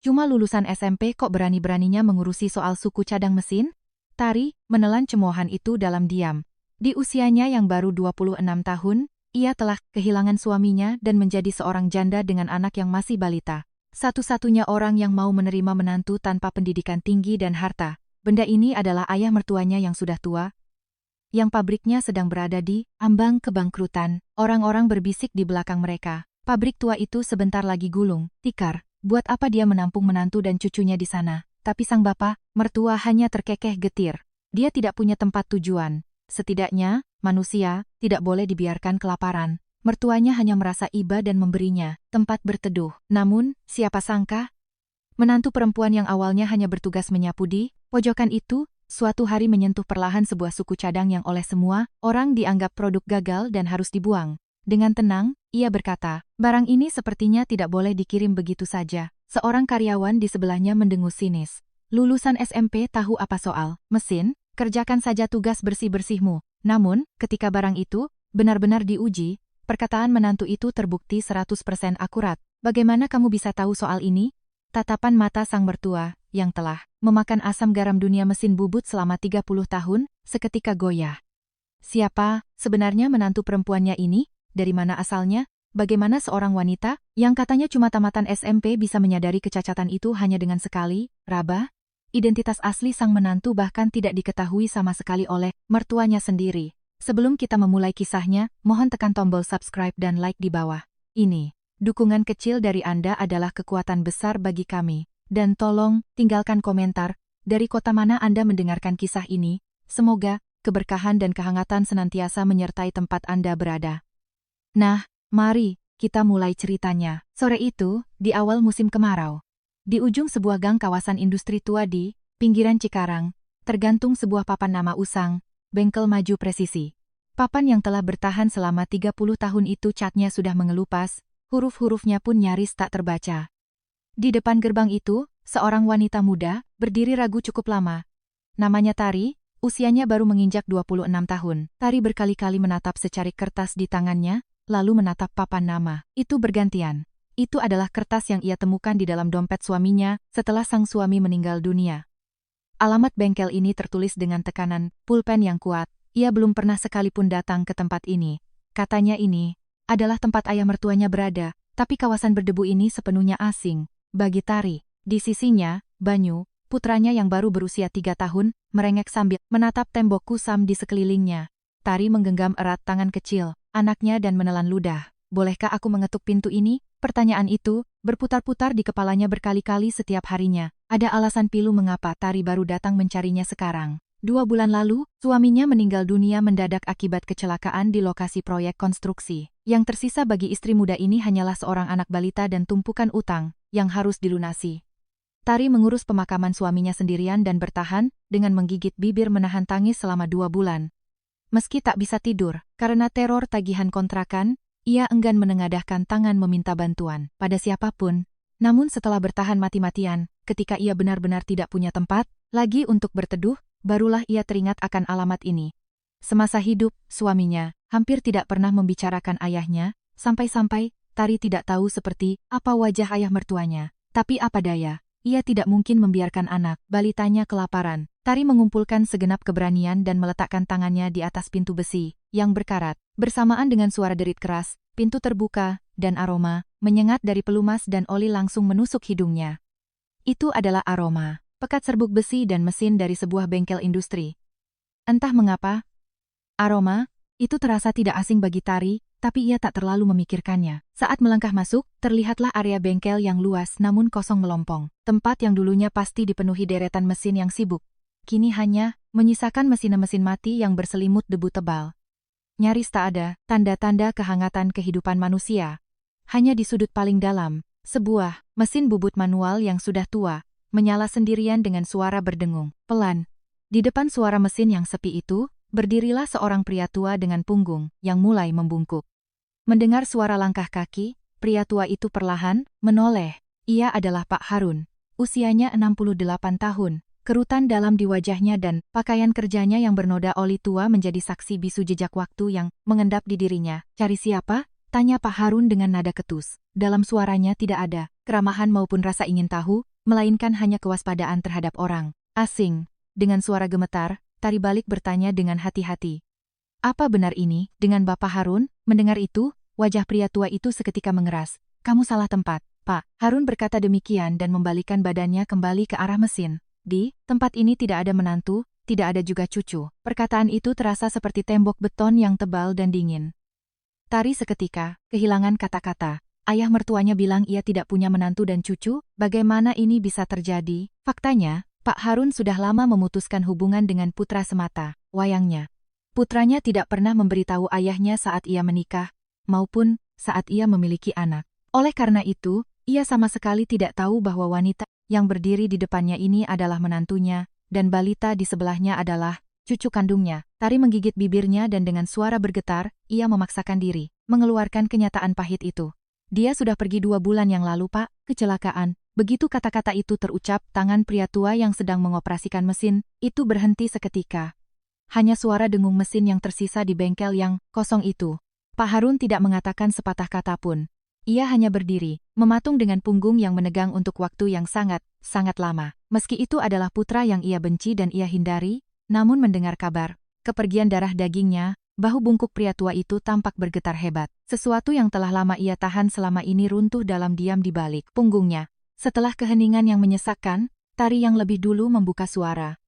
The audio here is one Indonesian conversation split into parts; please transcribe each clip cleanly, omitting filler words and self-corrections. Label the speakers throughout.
Speaker 1: Cuma lulusan SMP kok berani-beraninya mengurusi soal suku cadang mesin? Tari menelan cemoohan itu dalam diam. Di usianya yang baru 26 tahun, ia telah kehilangan suaminya dan menjadi seorang janda dengan anak yang masih balita. Satu-satunya orang yang mau menerima menantu tanpa pendidikan tinggi dan harta. Benda ini adalah ayah mertuanya yang sudah tua, yang pabriknya sedang berada di ambang kebangkrutan. Orang-orang berbisik di belakang mereka. Pabrik tua itu sebentar lagi gulung, tikar. Buat apa dia menampung menantu dan cucunya di sana? Tapi sang bapak, mertua hanya terkekeh getir. Dia tidak punya tempat tujuan. Setidaknya, manusia tidak boleh dibiarkan kelaparan. Mertuanya hanya merasa iba dan memberinya tempat berteduh. Namun, siapa sangka? Menantu perempuan yang awalnya hanya bertugas menyapu di pojokan itu, suatu hari menyentuh perlahan sebuah suku cadang yang oleh semua orang dianggap produk gagal dan harus dibuang. Dengan tenang, ia berkata, barang ini sepertinya tidak boleh dikirim begitu saja. Seorang karyawan di sebelahnya mendengus sinis. Lulusan SMP tahu apa soal mesin, kerjakan saja tugas bersih-bersihmu. Namun, ketika barang itu benar-benar diuji, perkataan menantu itu terbukti 100% akurat. Bagaimana kamu bisa tahu soal ini? Tatapan mata sang mertua, yang telah memakan asam garam dunia mesin bubut selama 30 tahun, seketika goyah. Siapa sebenarnya menantu perempuannya ini? Dari mana asalnya? Bagaimana seorang wanita yang katanya cuma tamatan SMP bisa menyadari kecacatan itu hanya dengan sekali raba? Identitas asli sang menantu bahkan tidak diketahui sama sekali oleh mertuanya sendiri. Sebelum kita memulai kisahnya, mohon tekan tombol subscribe dan like di bawah. Ini, dukungan kecil dari Anda adalah kekuatan besar bagi kami. Dan tolong, tinggalkan komentar, dari kota mana Anda mendengarkan kisah ini. Semoga keberkahan dan kehangatan senantiasa menyertai tempat Anda berada. Nah, mari kita mulai ceritanya. Sore itu, di awal musim kemarau. Di ujung sebuah gang kawasan industri tua di pinggiran Cikarang, tergantung sebuah papan nama usang, bengkel maju presisi. Papan yang telah bertahan selama 30 tahun itu catnya sudah mengelupas, huruf-hurufnya pun nyaris tak terbaca. Di depan gerbang itu, seorang wanita muda berdiri ragu cukup lama. Namanya Tari, usianya baru menginjak 26 tahun. Tari berkali-kali menatap secarik kertas di tangannya, lalu menatap papan nama. Itu bergantian. Itu adalah kertas yang ia temukan di dalam dompet suaminya setelah sang suami meninggal dunia. Alamat bengkel ini tertulis dengan tekanan pulpen yang kuat. Ia belum pernah sekalipun datang ke tempat ini. Katanya ini adalah tempat ayah mertuanya berada, tapi kawasan berdebu ini sepenuhnya asing bagi Tari. Di sisinya, Banyu, putranya yang baru berusia 3 tahun, merengek sambil menatap tembok kusam di sekelilingnya. Tari menggenggam erat tangan kecil anaknya dan menelan ludah. Bolehkah aku mengetuk pintu ini? Pertanyaan itu berputar-putar di kepalanya berkali-kali setiap harinya. Ada alasan pilu mengapa Tari baru datang mencarinya sekarang. 2 bulan lalu, suaminya meninggal dunia mendadak akibat kecelakaan di lokasi proyek konstruksi. Yang tersisa bagi istri muda ini hanyalah seorang anak balita dan tumpukan utang yang harus dilunasi. Tari mengurus pemakaman suaminya sendirian dan bertahan dengan menggigit bibir menahan tangis selama 2 bulan. Meski tak bisa tidur, karena teror tagihan kontrakan, ia enggan menengadahkan tangan meminta bantuan pada siapapun. Namun setelah bertahan mati-matian, ketika ia benar-benar tidak punya tempat lagi untuk berteduh, barulah ia teringat akan alamat ini. Semasa hidup, suaminya hampir tidak pernah membicarakan ayahnya, sampai-sampai Tari tidak tahu seperti apa wajah ayah mertuanya. Tapi apa daya, ia tidak mungkin membiarkan anak balitanya kelaparan. Tari mengumpulkan segenap keberanian dan meletakkan tangannya di atas pintu besi yang berkarat. Bersamaan dengan suara derit keras, pintu terbuka, dan aroma menyengat dari pelumas dan oli langsung menusuk hidungnya. Itu adalah aroma pekat serbuk besi dan mesin dari sebuah bengkel industri. Entah mengapa, aroma itu terasa tidak asing bagi Tari, tapi ia tak terlalu memikirkannya. Saat melangkah masuk, terlihatlah area bengkel yang luas namun kosong melompong. Tempat yang dulunya pasti dipenuhi deretan mesin yang sibuk, kini hanya menyisakan mesin-mesin mati yang berselimut debu tebal. Nyaris tak ada tanda-tanda kehangatan kehidupan manusia. Hanya di sudut paling dalam, sebuah mesin bubut manual yang sudah tua, menyala sendirian dengan suara berdengung. Pelan. Di depan suara mesin yang sepi itu, berdirilah seorang pria tua dengan punggung yang mulai membungkuk. Mendengar suara langkah kaki, pria tua itu perlahan menoleh. Ia adalah Pak Harun. Usianya 68 tahun. Kerutan dalam di wajahnya dan pakaian kerjanya yang bernoda oli tua menjadi saksi bisu jejak waktu yang mengendap di dirinya. Cari siapa? Tanya Pak Harun dengan nada ketus. Dalam suaranya tidak ada keramahan maupun rasa ingin tahu, melainkan hanya kewaspadaan terhadap orang asing. Dengan suara gemetar, Tari balik bertanya dengan hati-hati. Apa benar ini, dengan Bapak Harun? Mendengar itu, wajah pria tua itu seketika mengeras. Kamu salah tempat, Pak. Harun berkata demikian dan membalikkan badannya kembali ke arah mesin. Di tempat ini tidak ada menantu, tidak ada juga cucu. Perkataan itu terasa seperti tembok beton yang tebal dan dingin. Tari seketika kehilangan kata-kata. Ayah mertuanya bilang ia tidak punya menantu dan cucu, bagaimana ini bisa terjadi? Faktanya, Pak Harun sudah lama memutuskan hubungan dengan putra semata. Wayangnya, putranya tidak pernah memberitahu ayahnya saat ia menikah, maupun saat ia memiliki anak. Oleh karena itu, ia sama sekali tidak tahu bahwa wanita yang berdiri di depannya ini adalah menantunya, dan balita di sebelahnya adalah cucu kandungnya. Tari menggigit bibirnya dan dengan suara bergetar, ia memaksakan diri mengeluarkan kenyataan pahit itu. Dia sudah pergi 2 bulan yang lalu, Pak. Kecelakaan. Begitu kata-kata itu terucap, tangan pria tua yang sedang mengoperasikan mesin itu berhenti seketika. Hanya suara dengung mesin yang tersisa di bengkel yang kosong itu. Pak Harun tidak mengatakan sepatah kata pun. Ia hanya berdiri, mematung dengan punggung yang menegang untuk waktu yang sangat lama. Meski itu adalah putra yang ia benci dan ia hindari, namun mendengar kabar kepergian darah dagingnya, bahu bungkuk pria tua itu tampak bergetar hebat. Sesuatu yang telah lama ia tahan selama ini runtuh dalam diam di balik punggungnya. Setelah keheningan yang menyesakkan, Tari yang lebih dulu membuka suara.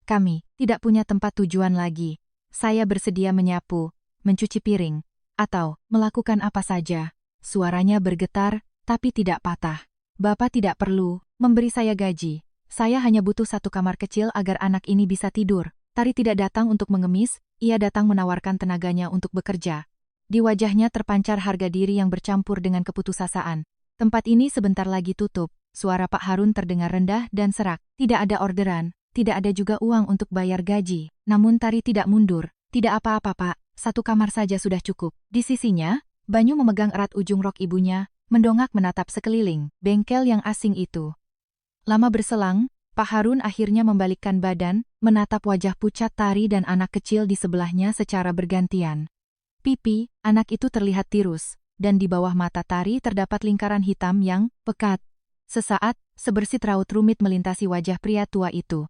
Speaker 1: Kami tidak punya tempat tujuan lagi. Saya bersedia menyapu, mencuci piring, atau melakukan apa saja. Suaranya bergetar, tapi tidak patah. Bapak tidak perlu memberi saya gaji. Saya hanya butuh 1 kamar kecil agar anak ini bisa tidur. Tari tidak datang untuk mengemis, ia datang menawarkan tenaganya untuk bekerja. Di wajahnya terpancar harga diri yang bercampur dengan keputusasaan. Tempat ini sebentar lagi tutup. Suara Pak Harun terdengar rendah dan serak. Tidak ada orderan, tidak ada juga uang untuk bayar gaji. Namun Tari tidak mundur. Tidak apa-apa, Pak. 1 kamar saja sudah cukup. Di sisinya, Banyu memegang erat ujung rok ibunya, mendongak menatap sekeliling bengkel yang asing itu. Lama berselang, Pak Harun akhirnya membalikkan badan, menatap wajah pucat Tari dan anak kecil di sebelahnya secara bergantian. Pipi anak itu terlihat tirus, dan di bawah mata Tari terdapat lingkaran hitam yang pekat. Sesaat, sebersit raut rumit melintasi wajah pria tua itu.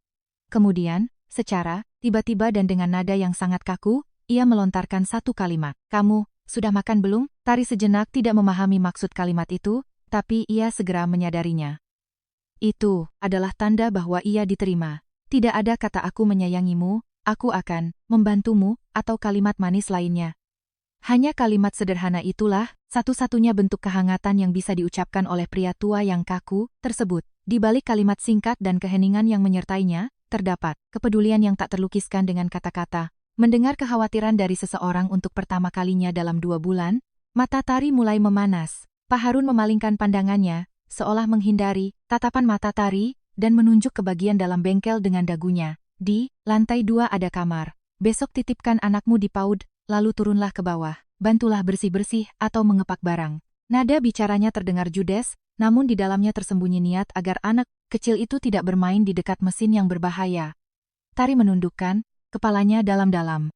Speaker 1: Kemudian, secara tiba-tiba dan dengan nada yang sangat kaku, ia melontarkan 1 kalimat. Kamu sudah makan belum? Tari sejenak tidak memahami maksud kalimat itu, tapi ia segera menyadarinya. Itu adalah tanda bahwa ia diterima. Tidak ada kata aku menyayangimu, aku akan membantumu, atau kalimat manis lainnya. Hanya kalimat sederhana itulah satu-satunya bentuk kehangatan yang bisa diucapkan oleh pria tua yang kaku tersebut. Di balik kalimat singkat dan keheningan yang menyertainya, terdapat kepedulian yang tak terlukiskan dengan kata-kata. Mendengar kekhawatiran dari seseorang untuk pertama kalinya dalam 2 bulan, mata Tari mulai memanas. Pak Harun memalingkan pandangannya, seolah menghindari tatapan mata Tari, dan menunjuk ke bagian dalam bengkel dengan dagunya. Di lantai 2 ada kamar. Besok titipkan anakmu di PAUD, lalu turunlah ke bawah. Bantulah bersih-bersih atau mengepak barang. Nada bicaranya terdengar judes, namun di dalamnya tersembunyi niat agar anak kecil itu tidak bermain di dekat mesin yang berbahaya. Tari menundukkan kepalanya dalam-dalam.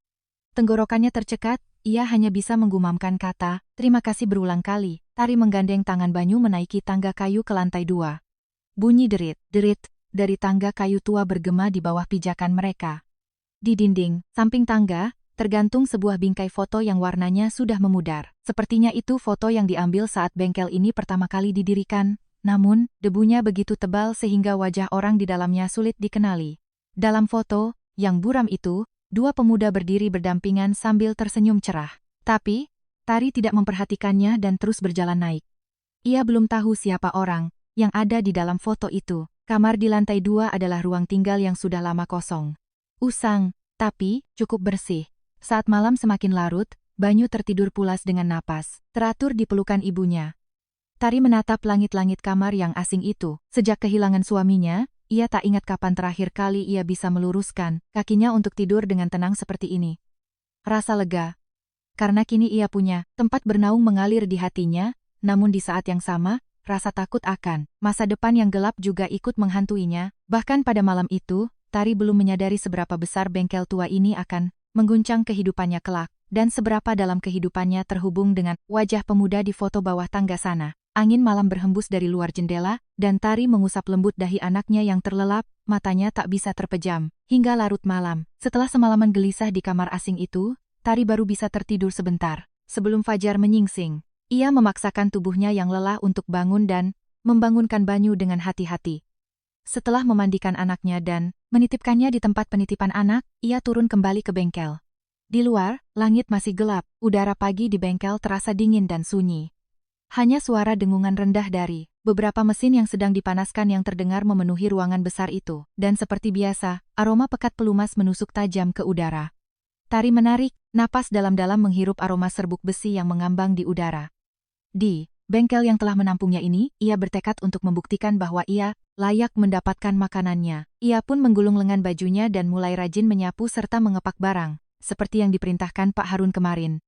Speaker 1: Tenggorokannya tercekat, ia hanya bisa menggumamkan kata, terima kasih berulang kali. Tari menggandeng tangan Banyu menaiki tangga kayu ke lantai 2. Bunyi derit dari tangga kayu tua bergema di bawah pijakan mereka. Di dinding samping tangga, tergantung sebuah bingkai foto yang warnanya sudah memudar. Sepertinya itu foto yang diambil saat bengkel ini pertama kali didirikan, namun debunya begitu tebal sehingga wajah orang di dalamnya sulit dikenali. Dalam foto yang buram itu, 2 pemuda berdiri berdampingan sambil tersenyum cerah. Tapi Tari tidak memperhatikannya dan terus berjalan naik. Ia belum tahu siapa orang yang ada di dalam foto itu. Kamar di lantai 2 adalah ruang tinggal yang sudah lama kosong. Usang, tapi cukup bersih. Saat malam semakin larut, Banyu tertidur pulas dengan napas teratur di pelukan ibunya. Tari menatap langit-langit kamar yang asing itu. Sejak kehilangan suaminya, ia tak ingat kapan terakhir kali ia bisa meluruskan kakinya untuk tidur dengan tenang seperti ini. Rasa lega. Karena kini ia punya tempat bernaung mengalir di hatinya, namun di saat yang sama, rasa takut akan masa depan yang gelap juga ikut menghantuinya. Bahkan pada malam itu, Tari belum menyadari seberapa besar bengkel tua ini akan mengguncang kehidupannya kelak, dan seberapa dalam kehidupannya terhubung dengan wajah pemuda di foto bawah tangga sana. angin malam berhembus dari luar jendela, dan Tari mengusap lembut dahi anaknya yang terlelap, matanya tak bisa terpejam, hingga larut malam. Setelah semalaman gelisah di kamar asing itu, Tari baru bisa tertidur sebentar. Sebelum fajar menyingsing, ia memaksakan tubuhnya yang lelah untuk bangun dan membangunkan Banyu dengan hati-hati. Setelah memandikan anaknya dan menitipkannya di tempat penitipan anak, ia turun kembali ke bengkel. Di luar, langit masih gelap, udara pagi di bengkel terasa dingin dan sunyi. Hanya suara dengungan rendah dari beberapa mesin yang sedang dipanaskan yang terdengar memenuhi ruangan besar itu, dan seperti biasa, aroma pekat pelumas menusuk tajam ke udara. Tari menarik napas dalam-dalam menghirup aroma serbuk besi yang mengambang di udara. Di bengkel yang telah menampungnya ini, ia bertekad untuk membuktikan bahwa ia layak mendapatkan makanannya. Ia pun menggulung lengan bajunya dan mulai rajin menyapu serta mengepak barang, seperti yang diperintahkan Pak Harun kemarin.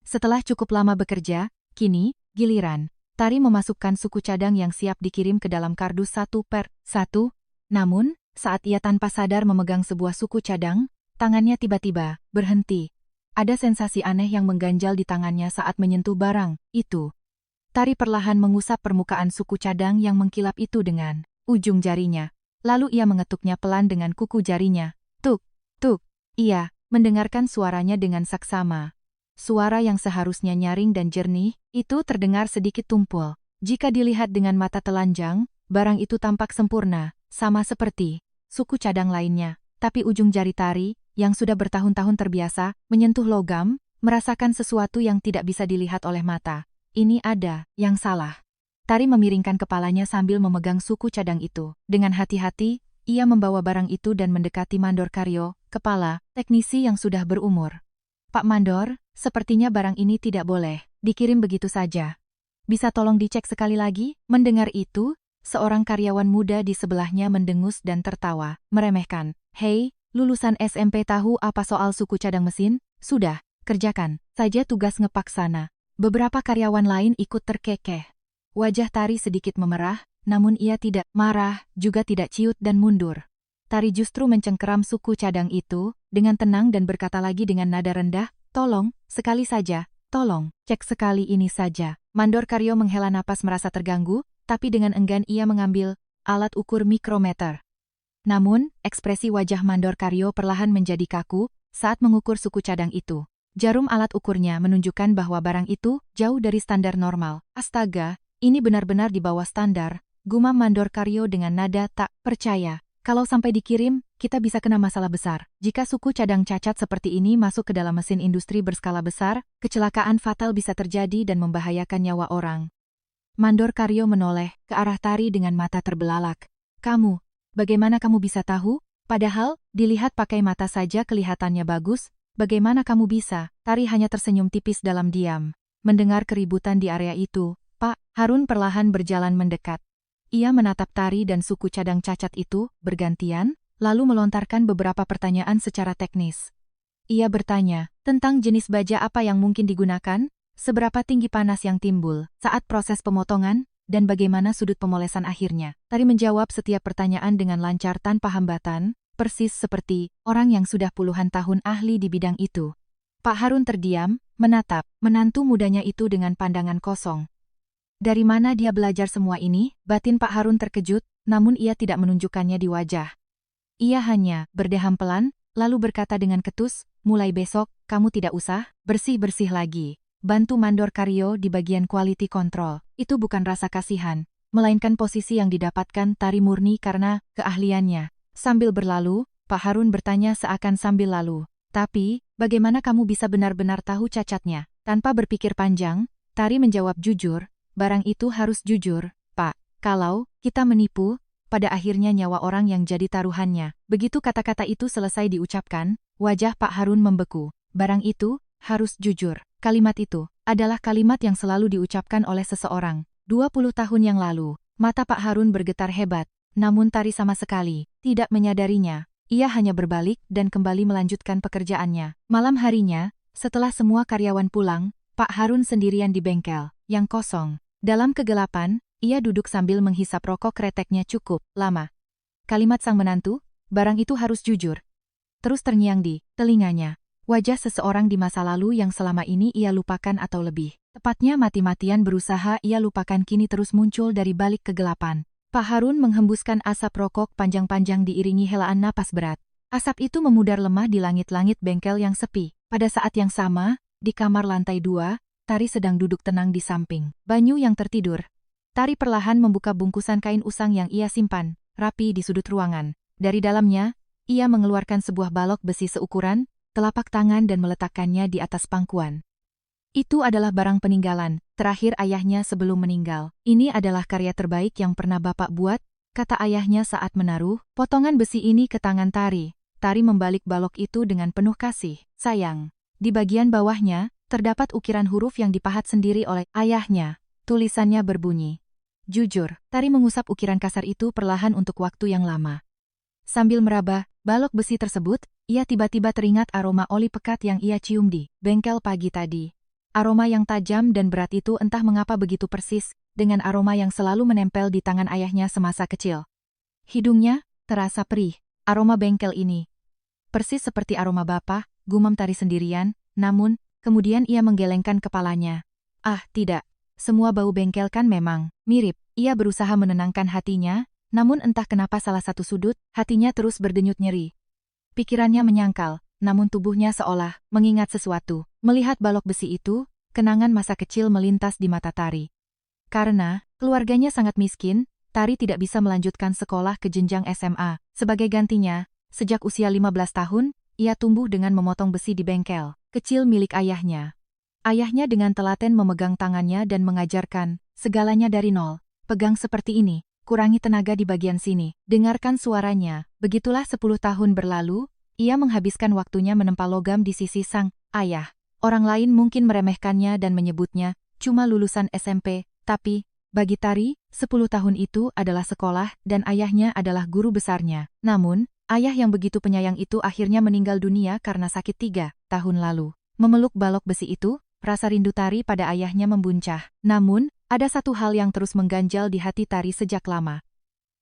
Speaker 1: Setelah cukup lama bekerja, kini, giliran Tari memasukkan suku cadang yang siap dikirim ke dalam kardus satu per satu. Namun, saat ia tanpa sadar memegang sebuah suku cadang, tangannya tiba-tiba berhenti. Ada sensasi aneh yang mengganjal di tangannya saat menyentuh barang itu. Tari perlahan mengusap permukaan suku cadang yang mengkilap itu dengan ujung jarinya. Lalu ia mengetuknya pelan dengan kuku jarinya. Tuk, tuk. Ia mendengarkan suaranya dengan saksama. Suara yang seharusnya nyaring dan jernih, itu terdengar sedikit tumpul. Jika dilihat dengan mata telanjang, barang itu tampak sempurna, sama seperti suku cadang lainnya. Tapi ujung jari Tari, yang sudah bertahun-tahun terbiasa menyentuh logam, merasakan sesuatu yang tidak bisa dilihat oleh mata. Ini ada yang salah. Tari memiringkan kepalanya sambil memegang suku cadang itu. Dengan hati-hati, ia membawa barang itu dan mendekati Mandor Karyo, kepala teknisi yang sudah berumur. Pak Mandor, sepertinya barang ini tidak boleh dikirim begitu saja. Bisa tolong dicek sekali lagi? Mendengar itu, seorang karyawan muda di sebelahnya mendengus dan tertawa, meremehkan. Hei, lulusan SMP tahu apa soal suku cadang mesin? Sudah, kerjakan saja tugas ngepak sana. Beberapa karyawan lain ikut terkekeh. Wajah Tari sedikit memerah, namun ia tidak marah, juga tidak ciut dan mundur. Tari justru mencengkeram suku cadang itu, dengan tenang dan berkata lagi dengan nada rendah, tolong, sekali saja, tolong, cek sekali ini saja. Mandor Karyo menghela napas merasa terganggu, tapi dengan enggan ia mengambil alat ukur mikrometer. Namun, ekspresi wajah Mandor Karyo perlahan menjadi kaku saat mengukur suku cadang itu. Jarum alat ukurnya menunjukkan bahwa barang itu jauh dari standar normal. Astaga, ini benar-benar di bawah standar, gumam Mandor Karyo dengan nada tak percaya. Kalau sampai dikirim, kita bisa kena masalah besar. Jika suku cadang cacat seperti ini masuk ke dalam mesin industri berskala besar, kecelakaan fatal bisa terjadi dan membahayakan nyawa orang. Mandor Karyo menoleh ke arah Tari dengan mata terbelalak. Kamu, bagaimana kamu bisa tahu? Padahal, dilihat pakai mata saja kelihatannya bagus. Bagaimana kamu bisa? Tari hanya tersenyum tipis dalam diam. Mendengar keributan di area itu, Pak Harun perlahan berjalan mendekat. Ia menatap Tari dan suku cadang cacat itu bergantian, lalu melontarkan beberapa pertanyaan secara teknis. Ia bertanya tentang jenis baja apa yang mungkin digunakan, seberapa tinggi panas yang timbul saat proses pemotongan, dan bagaimana sudut pemolesan akhirnya. Tari menjawab setiap pertanyaan dengan lancar tanpa hambatan, persis seperti orang yang sudah puluhan tahun ahli di bidang itu. Pak Harun terdiam, menatap menantu mudanya itu dengan pandangan kosong. Dari mana dia belajar semua ini? Batin Pak Harun terkejut, namun ia tidak menunjukkannya di wajah. Ia hanya berdeham pelan, lalu berkata dengan ketus, mulai besok, kamu tidak usah bersih-bersih lagi. Bantu Mandor Karyo di bagian quality control. Itu bukan rasa kasihan, melainkan posisi yang didapatkan Tari murni karena keahliannya. Sambil berlalu, Pak Harun bertanya seakan sambil lalu. Tapi, bagaimana kamu bisa benar-benar tahu cacatnya? Tanpa berpikir panjang, Tari menjawab jujur. Barang itu harus jujur, Pak. Kalau kita menipu, pada akhirnya nyawa orang yang jadi taruhannya. Begitu kata-kata itu selesai diucapkan, wajah Pak Harun membeku. Barang itu harus jujur. Kalimat itu adalah kalimat yang selalu diucapkan oleh seseorang. 20 tahun yang lalu, mata Pak Harun bergetar hebat. Namun Tari sama sekali tidak menyadarinya. Ia hanya berbalik dan kembali melanjutkan pekerjaannya. Malam harinya, setelah semua karyawan pulang, Pak Harun sendirian di bengkel yang kosong. Dalam kegelapan, ia duduk sambil menghisap rokok kreteknya cukup lama. Kalimat sang menantu, barang itu harus jujur, terus terngiang di telinganya. Wajah seseorang di masa lalu yang selama ini ia lupakan atau lebih Tepatnya mati-matian berusaha ia lupakan kini terus muncul dari balik kegelapan. Pak Harun menghembuskan asap rokok panjang-panjang diiringi helaan napas berat. Asap itu memudar lemah di langit-langit bengkel yang sepi. Pada saat yang sama, di kamar lantai 2, Tari sedang duduk tenang di samping Banyu yang tertidur. Tari perlahan membuka bungkusan kain usang yang ia simpan, rapi di sudut ruangan. Dari dalamnya, ia mengeluarkan sebuah balok besi seukuran, telapak tangan dan meletakkannya di atas pangkuan. Itu adalah barang peninggalan, terakhir ayahnya sebelum meninggal. Ini adalah karya terbaik yang pernah Bapak buat, kata ayahnya saat menaruh potongan besi ini ke tangan Tari. Tari membalik balok itu dengan penuh kasih sayang. Di bagian bawahnya, terdapat ukiran huruf yang dipahat sendiri oleh ayahnya. Tulisannya berbunyi, "Jujur." Tari mengusap ukiran kasar itu perlahan untuk waktu yang lama. Sambil meraba balok besi tersebut, ia tiba-tiba teringat aroma oli pekat yang ia cium di bengkel pagi tadi. Aroma yang tajam dan berat itu entah mengapa begitu persis, dengan aroma yang selalu menempel di tangan ayahnya semasa kecil. Hidungnya terasa perih, aroma bengkel ini. Persis seperti aroma Bapak, gumam Tari sendirian, namun, kemudian ia menggelengkan kepalanya. Ah, tidak. Semua bau bengkel kan memang mirip. Ia berusaha menenangkan hatinya, namun entah kenapa salah satu sudut, hatinya terus berdenyut nyeri. Pikirannya menyangkal, namun tubuhnya seolah mengingat sesuatu. Melihat balok besi itu, kenangan masa kecil melintas di mata Tari. Karena keluarganya sangat miskin, Tari tidak bisa melanjutkan sekolah ke jenjang SMA. Sebagai gantinya, sejak usia 15 tahun, ia tumbuh dengan memotong besi di bengkel kecil milik ayahnya. Ayahnya dengan telaten memegang tangannya dan mengajarkan segalanya dari nol. Pegang seperti ini, kurangi tenaga di bagian sini. Dengarkan suaranya. Begitulah 10 tahun berlalu, ia menghabiskan waktunya menempa logam di sisi sang ayah. Orang lain mungkin meremehkannya dan menyebutnya cuma lulusan SMP, tapi bagi Tari, 10 tahun itu adalah sekolah dan ayahnya adalah guru besarnya. Namun, ayah yang begitu penyayang itu akhirnya meninggal dunia karena sakit 3 tahun lalu. Memeluk balok besi itu, rasa rindu Tari pada ayahnya membuncah. Namun, ada satu hal yang terus mengganjal di hati Tari sejak lama.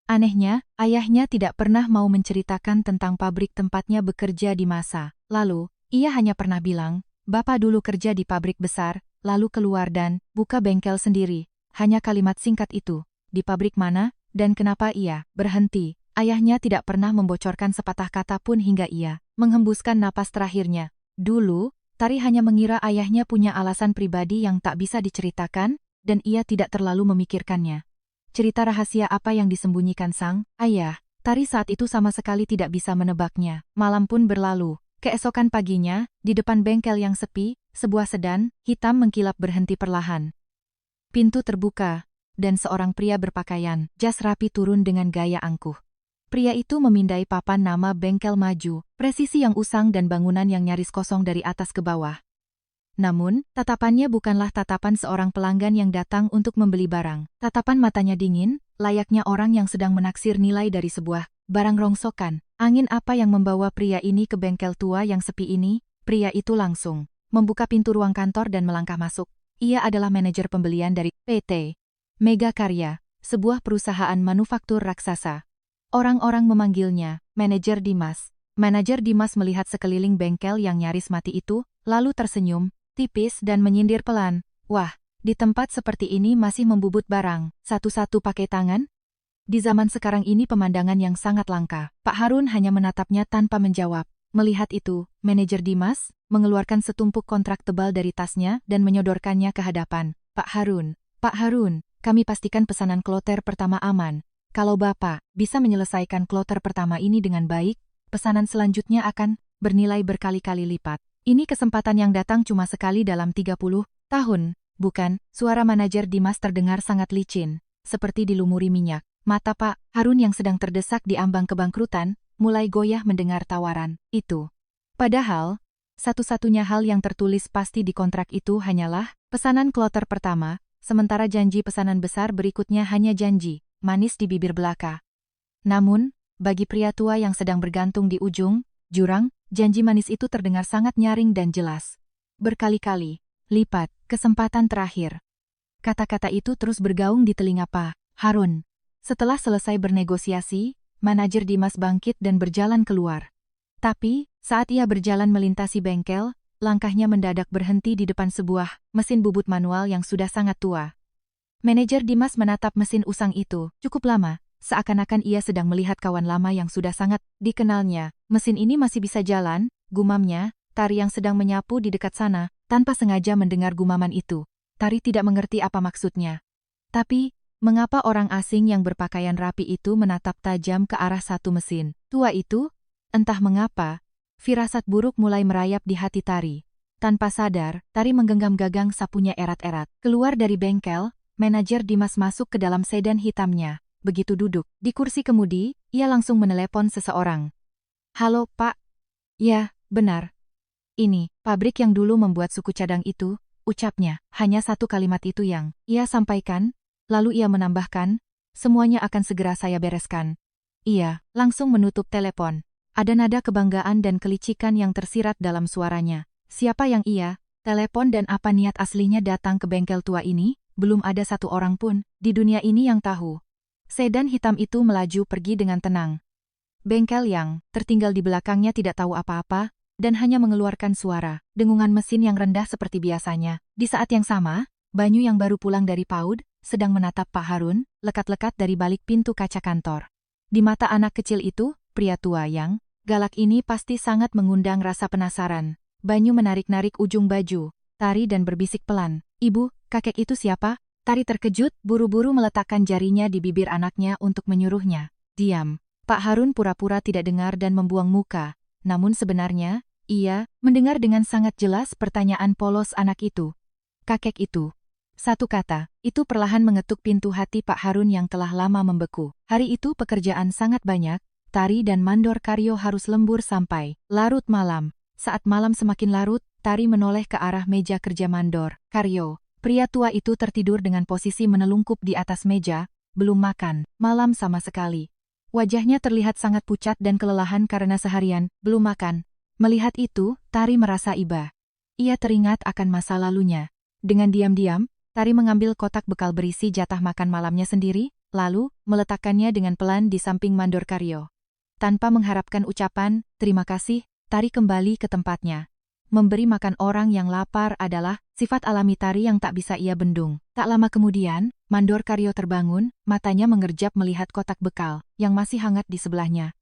Speaker 1: Anehnya, ayahnya tidak pernah mau menceritakan tentang pabrik tempatnya bekerja di masa lalu. Ia hanya pernah bilang, "Bapak dulu kerja di pabrik besar, lalu keluar dan buka bengkel sendiri." Hanya kalimat singkat itu. Di pabrik mana, dan kenapa ia berhenti? Ayahnya tidak pernah membocorkan sepatah kata pun hingga ia menghembuskan napas terakhirnya. Dulu, Tari hanya mengira ayahnya punya alasan pribadi yang tak bisa diceritakan, dan ia tidak terlalu memikirkannya. Cerita rahasia apa yang disembunyikan sang ayah, Tari saat itu sama sekali tidak bisa menebaknya. Malam pun berlalu. Keesokan paginya, di depan bengkel yang sepi, sebuah sedan hitam mengkilap berhenti perlahan. Pintu terbuka, dan seorang pria berpakaian jas rapi turun dengan gaya angkuh. Pria itu memindai papan nama bengkel maju, presisi yang usang dan bangunan yang nyaris kosong dari atas ke bawah. Namun, tatapannya bukanlah tatapan seorang pelanggan yang datang untuk membeli barang. Tatapan matanya dingin, layaknya orang yang sedang menaksir nilai dari sebuah barang rongsokan. Angin apa yang membawa pria ini ke bengkel tua yang sepi ini? Pria itu langsung membuka pintu ruang kantor dan melangkah masuk. Ia adalah manajer pembelian dari PT Mega Karya, sebuah perusahaan manufaktur raksasa. Orang-orang memanggilnya Manajer Dimas. Manajer Dimas melihat sekeliling bengkel yang nyaris mati itu, lalu tersenyum tipis dan menyindir pelan. "Wah, di tempat seperti ini masih membubut barang satu-satu pakai tangan?" Di zaman sekarang ini pemandangan yang sangat langka. Pak Harun hanya menatapnya tanpa menjawab. Melihat itu, manajer Dimas mengeluarkan setumpuk kontrak tebal dari tasnya dan menyodorkannya ke hadapan. Pak Harun, kami pastikan pesanan kloter pertama aman. Kalau Bapak bisa menyelesaikan kloter pertama ini dengan baik, pesanan selanjutnya akan bernilai berkali-kali lipat. Ini kesempatan yang datang cuma sekali dalam 30 tahun, bukan?" Suara manajer Dimas terdengar sangat licin, seperti dilumuri minyak. Mata Pak Harun yang sedang terdesak di ambang kebangkrutan, mulai goyah mendengar tawaran itu. Padahal, satu-satunya hal yang tertulis pasti di kontrak itu hanyalah pesanan kloter pertama, sementara janji pesanan besar berikutnya hanya janji manis di bibir belaka. Namun, bagi pria tua yang sedang bergantung di ujung jurang, janji manis itu terdengar sangat nyaring dan jelas. Berkali-kali lipat, kesempatan terakhir. Kata-kata itu terus bergaung di telinga Pak Harun. Setelah selesai bernegosiasi, manajer Dimas bangkit dan berjalan keluar. Tapi, saat ia berjalan melintasi bengkel, langkahnya mendadak berhenti di depan sebuah mesin bubut manual yang sudah sangat tua. Manajer Dimas menatap mesin usang itu cukup lama, seakan-akan ia sedang melihat kawan lama yang sudah sangat dikenalnya. Mesin ini masih bisa jalan, gumamnya. Tari yang sedang menyapu di dekat sana, tanpa sengaja mendengar gumaman itu. Tari tidak mengerti apa maksudnya. Tapi, mengapa orang asing yang berpakaian rapi itu menatap tajam ke arah satu mesin tua itu? Entah mengapa, firasat buruk mulai merayap di hati Tari. Tanpa sadar, Tari menggenggam gagang sapunya erat-erat. Keluar dari bengkel, manajer Dimas masuk ke dalam sedan hitamnya. Begitu duduk di kursi kemudi, ia langsung menelepon seseorang. "Halo, Pak." "Ya, benar. Ini, pabrik yang dulu membuat suku cadang itu," ucapnya. Hanya satu kalimat itu yang ia sampaikan, lalu ia menambahkan, "Semuanya akan segera saya bereskan." Ia langsung menutup telepon. Ada nada kebanggaan dan kelicikan yang tersirat dalam suaranya. Siapa yang ia telepon dan apa niat aslinya datang ke bengkel tua ini? Belum ada satu orang pun di dunia ini yang tahu. Sedan hitam itu melaju pergi dengan tenang. Bengkel yang tertinggal di belakangnya tidak tahu apa-apa, dan hanya mengeluarkan suara dengungan mesin yang rendah seperti biasanya. Di saat yang sama, Banyu yang baru pulang dari PAUD, sedang menatap Pak Harun, lekat-lekat dari balik pintu kaca kantor. Di mata anak kecil itu, pria tua yang galak ini pasti sangat mengundang rasa penasaran. Banyu menarik-narik ujung baju Tari dan berbisik pelan, "Ibu, kakek itu siapa?" Tari terkejut, buru-buru meletakkan jarinya di bibir anaknya untuk menyuruhnya. "Diam." Pak Harun pura-pura tidak dengar dan membuang muka. Namun sebenarnya, ia mendengar dengan sangat jelas pertanyaan polos anak itu. "Kakek itu." Satu kata, itu perlahan mengetuk pintu hati Pak Harun yang telah lama membeku. Hari itu pekerjaan sangat banyak, Tari dan Mandor Karyo harus lembur sampai larut malam. Saat malam semakin larut, Tari menoleh ke arah meja kerja Mandor Karyo. Pria tua itu tertidur dengan posisi menelungkup di atas meja, belum makan malam sama sekali. Wajahnya terlihat sangat pucat dan kelelahan karena seharian belum makan. Melihat itu, Tari merasa iba. Ia teringat akan masa lalunya. Dengan diam-diam, Tari mengambil kotak bekal berisi jatah makan malamnya sendiri, lalu meletakkannya dengan pelan di samping Mandor Karyo. Tanpa mengharapkan ucapan terima kasih, Tari kembali ke tempatnya. Memberi makan orang yang lapar adalah sifat alami Tari yang tak bisa ia bendung. Tak lama kemudian, Mandor Karyo terbangun, matanya mengerjap melihat kotak bekal yang masih hangat di sebelahnya.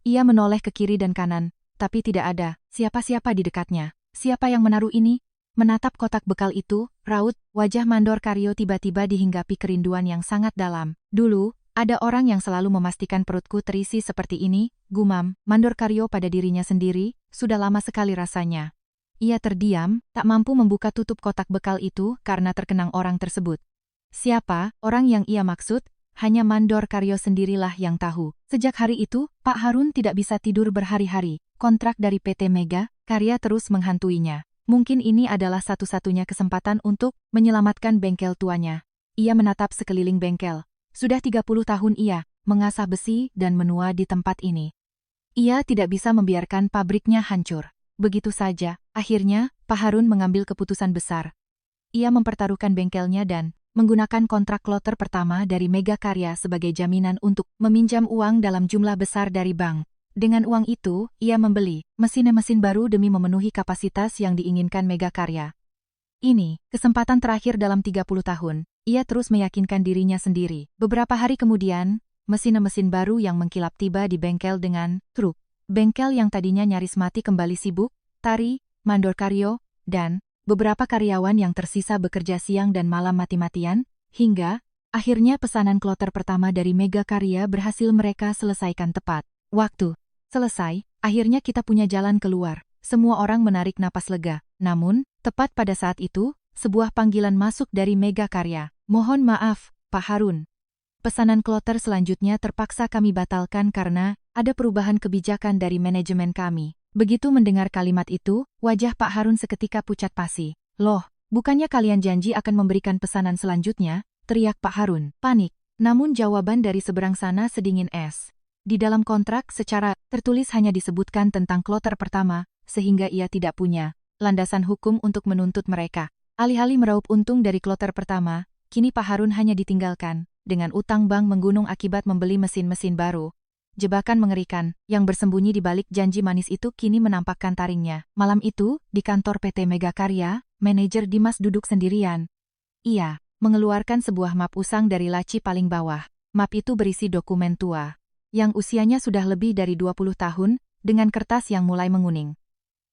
Speaker 1: Ia menoleh ke kiri dan kanan, tapi tidak ada siapa-siapa di dekatnya. "Siapa yang menaruh ini?" Menatap kotak bekal itu, raut wajah Mandor Karyo tiba-tiba dihinggapi kerinduan yang sangat dalam. "Dulu, ada orang yang selalu memastikan perutku terisi seperti ini," gumam Mandor Karyo pada dirinya sendiri, sudah lama sekali rasanya. Ia terdiam, tak mampu membuka tutup kotak bekal itu karena terkenang orang tersebut. Siapa orang yang ia maksud? Hanya Mandor Karyo sendirilah yang tahu. Sejak hari itu, Pak Harun tidak bisa tidur berhari-hari. Kontrak dari PT Mega Karya terus menghantuinya. Mungkin ini adalah satu-satunya kesempatan untuk menyelamatkan bengkel tuanya. Ia menatap sekeliling bengkel. Sudah 30 tahun ia mengasah besi dan menua di tempat ini. Ia tidak bisa membiarkan pabriknya hancur. Begitu saja, akhirnya, Pak Harun mengambil keputusan besar. Ia mempertaruhkan bengkelnya dan menggunakan kontrak kloter pertama dari Mega Karya sebagai jaminan untuk meminjam uang dalam jumlah besar dari bank. Dengan uang itu, ia membeli mesin-mesin baru demi memenuhi kapasitas yang diinginkan Mega Karya. Ini, kesempatan terakhir dalam 30 tahun. Ia terus meyakinkan dirinya sendiri. Beberapa hari kemudian, mesin-mesin baru yang mengkilap tiba di bengkel dengan truk. Bengkel yang tadinya nyaris mati kembali sibuk, Tari, Mandor Karyo, dan beberapa karyawan yang tersisa bekerja siang dan malam mati-matian, hingga akhirnya pesanan kloter pertama dari Mega Karya berhasil mereka selesaikan tepat waktu. Selesai, akhirnya kita punya jalan keluar. Semua orang menarik napas lega. Namun, tepat pada saat itu, sebuah panggilan masuk dari Mega Karya. "Mohon maaf, Pak Harun. Pesanan kloter selanjutnya terpaksa kami batalkan karena ada perubahan kebijakan dari manajemen kami." Begitu mendengar kalimat itu, wajah Pak Harun seketika pucat pasi. "Loh, bukannya kalian janji akan memberikan pesanan selanjutnya?" teriak Pak Harun, panik. Namun jawaban dari seberang sana sedingin es. Di dalam kontrak secara tertulis hanya disebutkan tentang kloter pertama, sehingga ia tidak punya landasan hukum untuk menuntut mereka. Alih-alih meraup untung dari kloter pertama, kini Pak Harun hanya ditinggalkan dengan utang bank menggunung akibat membeli mesin-mesin baru. jebakan mengerikan, yang bersembunyi di balik janji manis itu kini menampakkan taringnya. Malam itu, di kantor PT Megakarya, manajer Dimas duduk sendirian. Ia mengeluarkan sebuah map usang dari laci paling bawah. Map itu berisi dokumen tua, yang usianya sudah lebih dari 20 tahun, dengan kertas yang mulai menguning.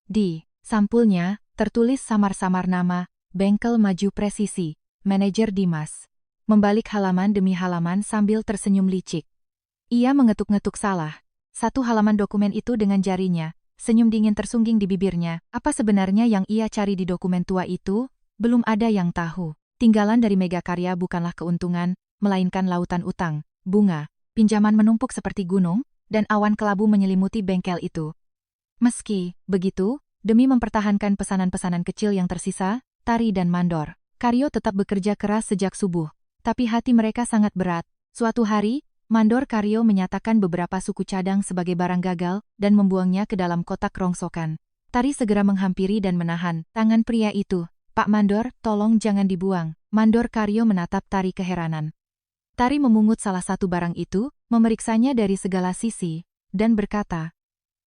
Speaker 1: Di sampulnya, tertulis samar-samar nama, Bengkel Maju Presisi, manajer Dimas. Membalik halaman demi halaman sambil tersenyum licik. Ia mengetuk-ngetuk salah satu halaman dokumen itu dengan jarinya, senyum dingin tersungging di bibirnya. Apa sebenarnya yang ia cari di dokumen tua itu? Belum ada yang tahu. Tinggalan dari Megakarya bukanlah keuntungan, melainkan lautan utang, bunga, pinjaman menumpuk seperti gunung, dan awan kelabu menyelimuti bengkel itu. Meski begitu, demi mempertahankan pesanan-pesanan kecil yang tersisa, Tari dan Mandor Karyo tetap bekerja keras sejak subuh. Tapi hati mereka sangat berat. Suatu hari, Mandor Karyo menyatakan beberapa suku cadang sebagai barang gagal dan membuangnya ke dalam kotak rongsokan. Tari segera menghampiri dan menahan tangan pria itu. Pak Mandor, tolong jangan dibuang. Mandor Karyo menatap Tari keheranan. Tari memungut salah satu barang itu, memeriksanya dari segala sisi, dan berkata,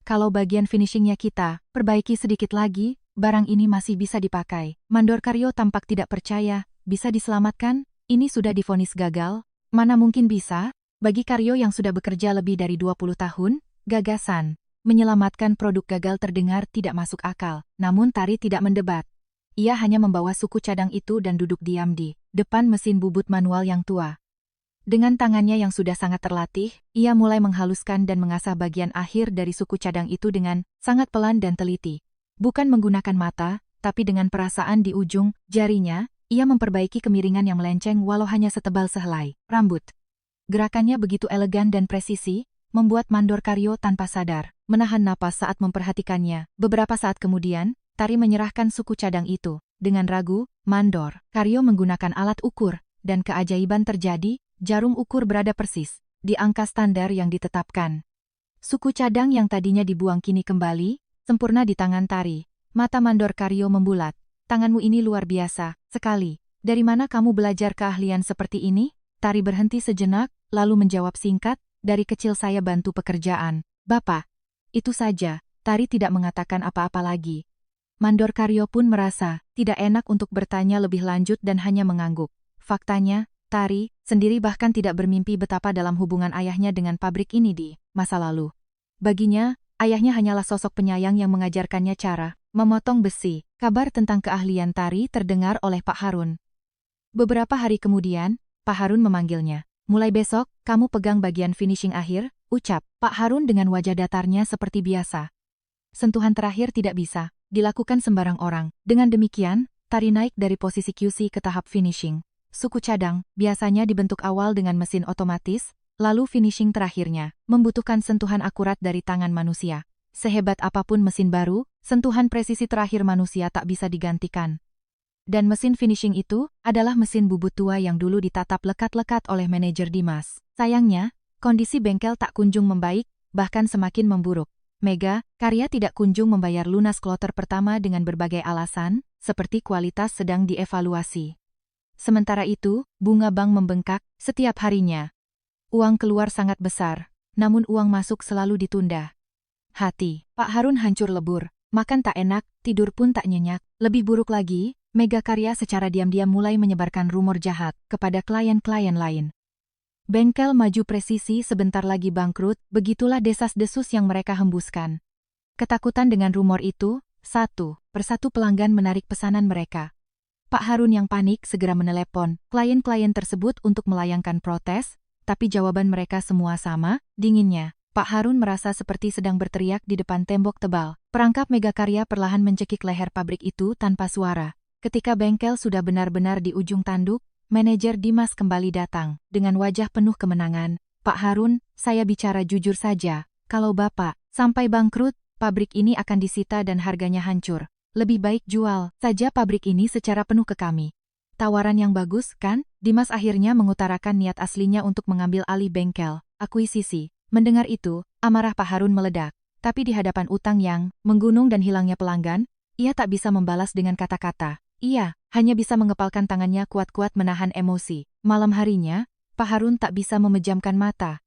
Speaker 1: kalau bagian finishingnya kita perbaiki sedikit lagi, barang ini masih bisa dipakai. Mandor Karyo tampak tidak percaya, bisa diselamatkan? Ini sudah divonis gagal? Mana mungkin bisa? Bagi Karyo yang sudah bekerja lebih dari 20 tahun, gagasan menyelamatkan produk gagal terdengar tidak masuk akal. Namun Tari tidak mendebat. Ia hanya membawa suku cadang itu dan duduk diam di depan mesin bubut manual yang tua. Dengan tangannya yang sudah sangat terlatih, ia mulai menghaluskan dan mengasah bagian akhir dari suku cadang itu dengan sangat pelan dan teliti. Bukan menggunakan mata, tapi dengan perasaan di ujung jarinya, ia memperbaiki kemiringan yang melenceng walau hanya setebal sehelai rambut. Gerakannya begitu elegan dan presisi, membuat Mandor Karyo tanpa sadar menahan napas saat memperhatikannya. Beberapa saat kemudian, Tari menyerahkan suku cadang itu. Dengan ragu, Mandor Karyo menggunakan alat ukur, dan keajaiban terjadi, jarum ukur berada persis di angka standar yang ditetapkan. Suku cadang yang tadinya dibuang kini kembali, sempurna di tangan Tari. Mata Mandor Karyo membulat. Tanganmu ini luar biasa sekali. Dari mana kamu belajar keahlian seperti ini? Tari berhenti sejenak, lalu menjawab singkat, dari kecil saya bantu pekerjaan. Bapak. Itu saja. Tari tidak mengatakan apa-apa lagi. Mandor Karyo pun merasa tidak enak untuk bertanya lebih lanjut dan hanya mengangguk. Faktanya, Tari sendiri bahkan tidak bermimpi betapa dalam hubungan ayahnya dengan pabrik ini di masa lalu. Baginya, ayahnya hanyalah sosok penyayang yang mengajarkannya cara memotong besi. Kabar tentang keahlian Tari terdengar oleh Pak Harun. Beberapa hari kemudian, Pak Harun memanggilnya. Mulai besok, kamu pegang bagian finishing akhir, ucap Pak Harun dengan wajah datarnya seperti biasa. Sentuhan terakhir tidak bisa dilakukan sembarang orang. Dengan demikian, Tari naik dari posisi QC ke tahap finishing. Suku cadang biasanya dibentuk awal dengan mesin otomatis, lalu finishing terakhirnya membutuhkan sentuhan akurat dari tangan manusia. Sehebat apapun mesin baru, sentuhan presisi terakhir manusia tak bisa digantikan. Dan mesin finishing itu adalah mesin bubut tua yang dulu ditatap lekat-lekat oleh manajer Dimas. Sayangnya, kondisi bengkel tak kunjung membaik, bahkan semakin memburuk. Megakarya tidak kunjung membayar lunas kloter pertama dengan berbagai alasan, seperti kualitas sedang dievaluasi. Sementara itu, bunga bank membengkak setiap harinya. Uang keluar sangat besar, namun uang masuk selalu ditunda. Hati Pak Harun hancur lebur, makan tak enak, tidur pun tak nyenyak. Lebih buruk lagi, Megakarya secara diam-diam mulai menyebarkan rumor jahat kepada klien-klien lain. Bengkel Maju Presisi sebentar lagi bangkrut, begitulah desas-desus yang mereka hembuskan. Ketakutan dengan rumor itu, satu persatu pelanggan menarik pesanan mereka. Pak Harun yang panik segera menelepon klien-klien tersebut untuk melayangkan protes, tapi jawaban mereka semua sama, dinginnya. Pak Harun merasa seperti sedang berteriak di depan tembok tebal. Perangkap Megakarya perlahan mencekik leher pabrik itu tanpa suara. Ketika bengkel sudah benar-benar di ujung tanduk, manajer Dimas kembali datang. Dengan wajah penuh kemenangan, Pak Harun, saya bicara jujur saja. Kalau Bapak sampai bangkrut, pabrik ini akan disita dan harganya hancur. Lebih baik jual saja pabrik ini secara penuh ke kami. Tawaran yang bagus, kan? Dimas akhirnya mengutarakan niat aslinya untuk mengambil alih bengkel akuisisi. Mendengar itu, amarah Pak Harun meledak. Tapi di hadapan utang yang menggunung dan hilangnya pelanggan, ia tak bisa membalas dengan kata-kata. Ia hanya bisa mengepalkan tangannya kuat-kuat menahan emosi. Malam harinya, Pak Harun tak bisa memejamkan mata.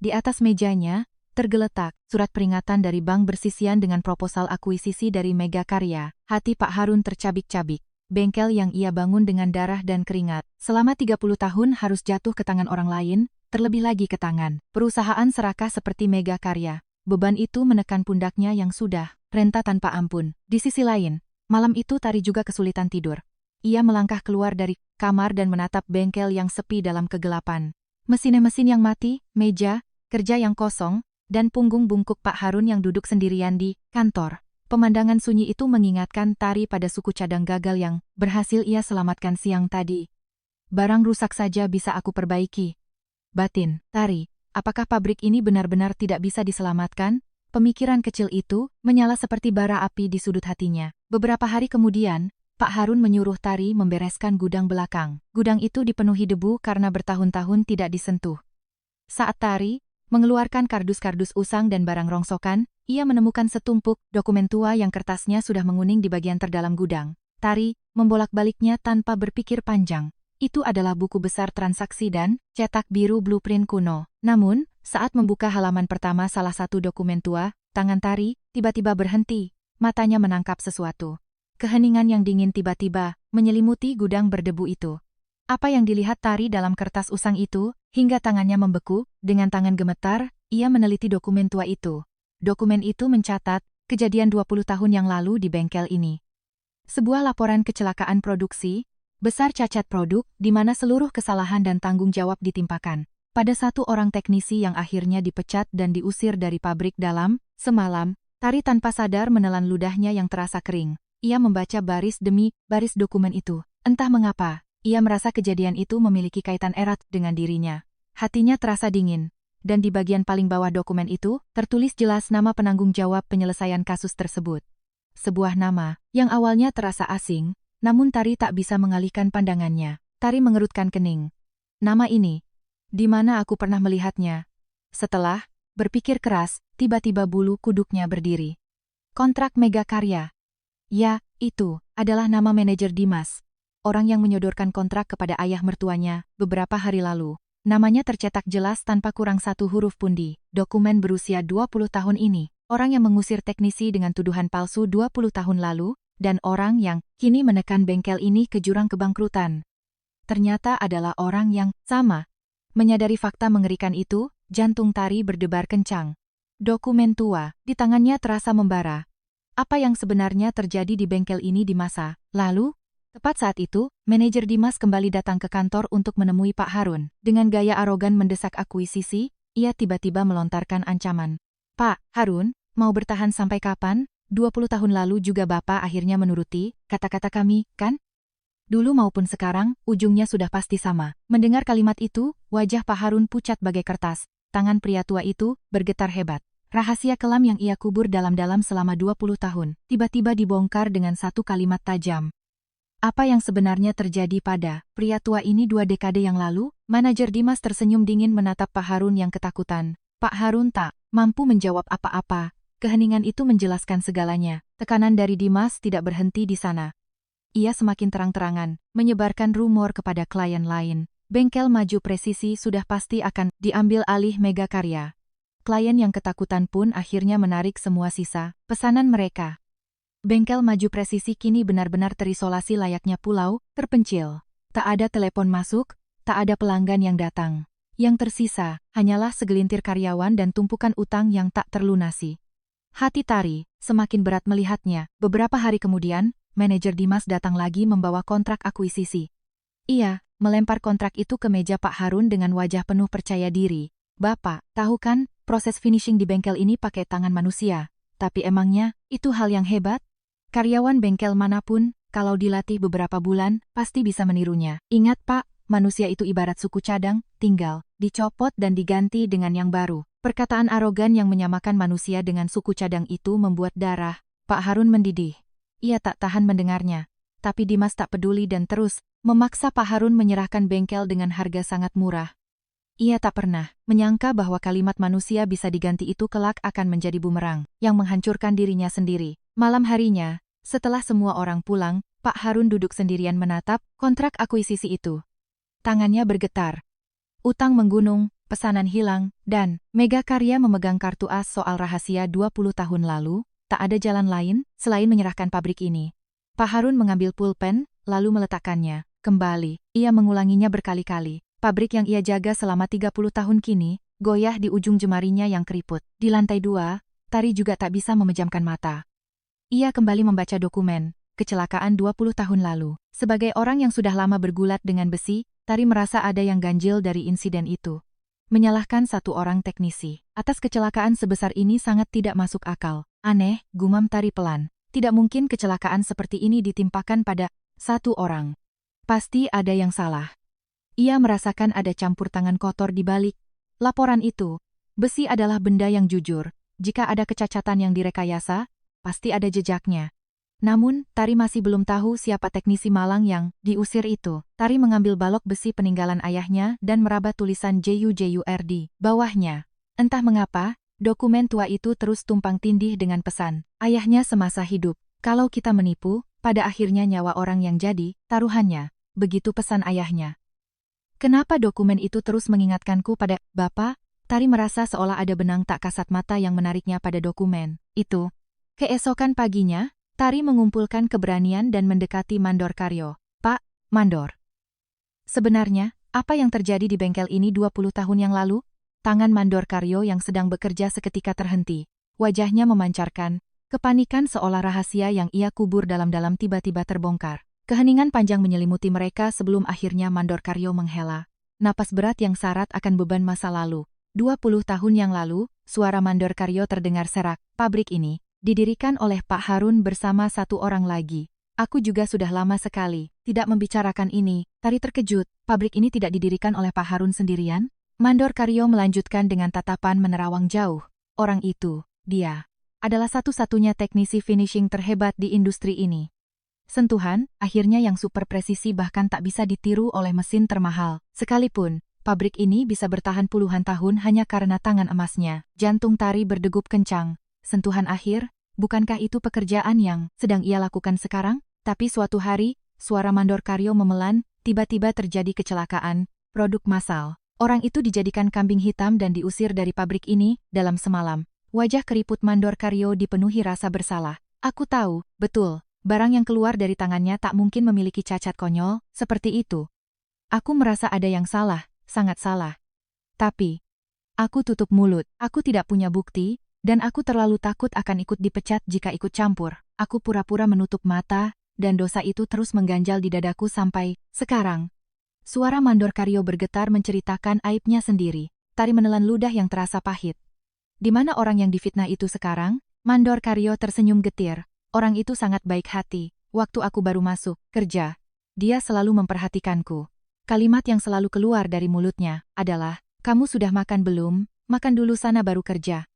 Speaker 1: Di atas mejanya, tergeletak surat peringatan dari bank bersisian dengan proposal akuisisi dari Mega Karya. Hati Pak Harun tercabik-cabik. Bengkel yang ia bangun dengan darah dan keringat selama 30 tahun harus jatuh ke tangan orang lain, terlebih lagi ke tangan perusahaan serakah seperti Mega Karya. Beban itu menekan pundaknya yang sudah renta tanpa ampun. Di sisi lain, malam itu Tari juga kesulitan tidur. Ia melangkah keluar dari kamar dan menatap bengkel yang sepi dalam kegelapan. Mesin yang mati, meja kerja yang kosong, dan punggung bungkuk Pak Harun yang duduk sendirian di kantor. Pemandangan sunyi itu mengingatkan Tari pada suku cadang gagal yang berhasil ia selamatkan siang tadi. Barang rusak saja bisa aku perbaiki. Batin, Tari, apakah pabrik ini benar-benar tidak bisa diselamatkan? Pemikiran kecil itu menyala seperti bara api di sudut hatinya. Beberapa hari kemudian, Pak Harun menyuruh Tari membereskan gudang belakang. Gudang itu dipenuhi debu karena bertahun-tahun tidak disentuh. Saat Tari mengeluarkan kardus-kardus usang dan barang rongsokan, ia menemukan setumpuk dokumen tua yang kertasnya sudah menguning di bagian terdalam gudang. Tari membolak-baliknya tanpa berpikir panjang. Itu adalah buku besar transaksi dan cetak biru blueprint kuno. Namun, saat membuka halaman pertama salah satu dokumen tua, tangan Tari tiba-tiba berhenti. Matanya menangkap sesuatu. Keheningan yang dingin tiba-tiba menyelimuti gudang berdebu itu. Apa yang dilihat Tari dalam kertas usang itu, hingga tangannya membeku, dengan tangan gemetar, ia meneliti dokumen tua itu. Dokumen itu mencatat kejadian 20 tahun yang lalu di bengkel ini. Sebuah laporan kecelakaan produksi, besar cacat produk, di mana seluruh kesalahan dan tanggung jawab ditimpakan pada satu orang teknisi yang akhirnya dipecat dan diusir dari pabrik dalam semalam. Tari tanpa sadar menelan ludahnya yang terasa kering. Ia membaca baris demi baris dokumen itu. Entah mengapa, ia merasa kejadian itu memiliki kaitan erat dengan dirinya. Hatinya terasa dingin. Dan di bagian paling bawah dokumen itu, tertulis jelas nama penanggung jawab penyelesaian kasus tersebut. Sebuah nama, yang awalnya terasa asing, namun Tari tak bisa mengalihkan pandangannya. Tari mengerutkan kening. Nama ini, di mana aku pernah melihatnya? Setelah berpikir keras, tiba-tiba bulu kuduknya berdiri. Kontrak Mega Karya. Ya, itu adalah nama manajer Dimas. Orang yang menyodorkan kontrak kepada ayah mertuanya beberapa hari lalu. Namanya tercetak jelas tanpa kurang satu huruf pun di dokumen berusia 20 tahun ini. Orang yang mengusir teknisi dengan tuduhan palsu 20 tahun lalu, dan orang yang kini menekan bengkel ini ke jurang kebangkrutan. Ternyata adalah orang yang sama. Menyadari fakta mengerikan itu, jantung Tari berdebar kencang. Dokumen tua di tangannya terasa membara. Apa yang sebenarnya terjadi di bengkel ini di masa lalu? Tepat saat itu, manajer Dimas kembali datang ke kantor untuk menemui Pak Harun. Dengan gaya arogan mendesak akuisisi, ia tiba-tiba melontarkan ancaman. Pak Harun, mau bertahan sampai kapan? 20 tahun lalu juga Bapak akhirnya menuruti kata-kata kami, kan? Dulu maupun sekarang, ujungnya sudah pasti sama. Mendengar kalimat itu, wajah Pak Harun pucat bagai kertas. Tangan pria tua itu bergetar hebat. Rahasia kelam yang ia kubur dalam-dalam selama 20 tahun, tiba-tiba dibongkar dengan satu kalimat tajam. Apa yang sebenarnya terjadi pada pria tua ini 2 dekade yang lalu? Manajer Dimas tersenyum dingin menatap Pak Harun yang ketakutan. Pak Harun tak mampu menjawab apa-apa. Keheningan itu menjelaskan segalanya. Tekanan dari Dimas tidak berhenti di sana. Ia semakin terang-terangan, menyebarkan rumor kepada klien lain. Bengkel Maju Presisi sudah pasti akan diambil alih Mega Karya. Klien yang ketakutan pun akhirnya menarik semua sisa pesanan mereka. Bengkel Maju Presisi kini benar-benar terisolasi layaknya pulau terpencil. Tak ada telepon masuk, tak ada pelanggan yang datang. Yang tersisa hanyalah segelintir karyawan dan tumpukan utang yang tak terlunasi. Hati Tari semakin berat melihatnya. Beberapa hari kemudian, manajer Dimas datang lagi membawa kontrak akuisisi. Ia melempar kontrak itu ke meja Pak Harun dengan wajah penuh percaya diri. Bapak, tahu kan, proses finishing di bengkel ini pakai tangan manusia. Tapi emangnya, itu hal yang hebat? Karyawan bengkel manapun, kalau dilatih beberapa bulan, pasti bisa menirunya. Ingat Pak, manusia itu ibarat suku cadang, tinggal dicopot dan diganti dengan yang baru. Perkataan arogan yang menyamakan manusia dengan suku cadang itu membuat darah Pak Harun mendidih. Ia tak tahan mendengarnya. Tapi Dimas tak peduli dan terus memaksa Pak Harun menyerahkan bengkel dengan harga sangat murah. Ia tak pernah menyangka bahwa kalimat manusia bisa diganti itu kelak akan menjadi bumerang yang menghancurkan dirinya sendiri. Malam harinya, setelah semua orang pulang, Pak Harun duduk sendirian menatap kontrak akuisisi itu. Tangannya bergetar. Utang menggunung, pesanan hilang, dan Megakarya memegang kartu as soal rahasia 20 tahun lalu. Tak ada jalan lain selain menyerahkan pabrik ini. Pak Harun mengambil pulpen, lalu meletakkannya kembali. Ia mengulanginya berkali-kali. Pabrik yang ia jaga selama 30 tahun kini goyah di ujung jemarinya yang keriput. Di lantai 2, Tari juga tak bisa memejamkan mata. Ia kembali membaca dokumen kecelakaan 20 tahun lalu. Sebagai orang yang sudah lama bergulat dengan besi, Tari merasa ada yang ganjil dari insiden itu. Menyalahkan satu orang teknisi atas kecelakaan sebesar ini sangat tidak masuk akal. Aneh, gumam Tari pelan. Tidak mungkin kecelakaan seperti ini ditimpakan pada satu orang. Pasti ada yang salah. Ia merasakan ada campur tangan kotor di balik laporan itu. Besi adalah benda yang jujur. Jika ada kecacatan yang direkayasa, pasti ada jejaknya. Namun, Tari masih belum tahu siapa teknisi malang yang diusir itu. Tari mengambil balok besi peninggalan ayahnya dan meraba tulisan JUJUR di bawahnya. Entah mengapa, dokumen tua itu terus tumpang tindih dengan pesan ayahnya semasa hidup. Kalau kita menipu, pada akhirnya nyawa orang yang jadi taruhannya. Begitu pesan ayahnya. Kenapa dokumen itu terus mengingatkanku pada Bapak? Tari merasa seolah ada benang tak kasat mata yang menariknya pada dokumen itu. Keesokan paginya, Tari mengumpulkan keberanian dan mendekati Mandor Karyo. Pak, Mandor. Sebenarnya, apa yang terjadi di bengkel ini 20 tahun yang lalu? Tangan Mandor Karyo yang sedang bekerja seketika terhenti. Wajahnya memancarkan kepanikan seolah rahasia yang ia kubur dalam-dalam tiba-tiba terbongkar. Keheningan panjang menyelimuti mereka sebelum akhirnya Mandor Karyo menghela napas berat yang syarat akan beban masa lalu. 20 tahun yang lalu, suara Mandor Karyo terdengar serak. Pabrik ini didirikan oleh Pak Harun bersama satu orang lagi. Aku juga sudah lama sekali tidak membicarakan ini. Tari terkejut, pabrik ini tidak didirikan oleh Pak Harun sendirian? Mandor Karyo melanjutkan dengan tatapan menerawang jauh. Orang itu, dia, adalah satu-satunya teknisi finishing terhebat di industri ini. Sentuhan, akhirnya yang super presisi bahkan tak bisa ditiru oleh mesin termahal. Sekalipun, pabrik ini bisa bertahan puluhan tahun hanya karena tangan emasnya. Jantung Tari berdegup kencang. Sentuhan akhir, bukankah itu pekerjaan yang sedang ia lakukan sekarang? Tapi suatu hari, suara Mandor Karyo memelan, tiba-tiba terjadi kecelakaan, produk massal. Orang itu dijadikan kambing hitam dan diusir dari pabrik ini dalam semalam. Wajah keriput Mandor Karyo dipenuhi rasa bersalah. Aku tahu, betul, barang yang keluar dari tangannya tak mungkin memiliki cacat konyol seperti itu. Aku merasa ada yang salah, sangat salah. Tapi, aku tutup mulut, aku tidak punya bukti, dan aku terlalu takut akan ikut dipecat jika ikut campur. Aku pura-pura menutup mata, dan dosa itu terus mengganjal di dadaku sampai sekarang. Suara Mandor Karyo bergetar menceritakan aibnya sendiri. Tari menelan ludah yang terasa pahit. Di mana orang yang difitnah itu sekarang? Mandor Karyo tersenyum getir. Orang itu sangat baik hati. Waktu aku baru masuk kerja, dia selalu memperhatikanku. Kalimat yang selalu keluar dari mulutnya adalah, "Kamu sudah makan belum? Makan dulu sana baru kerja."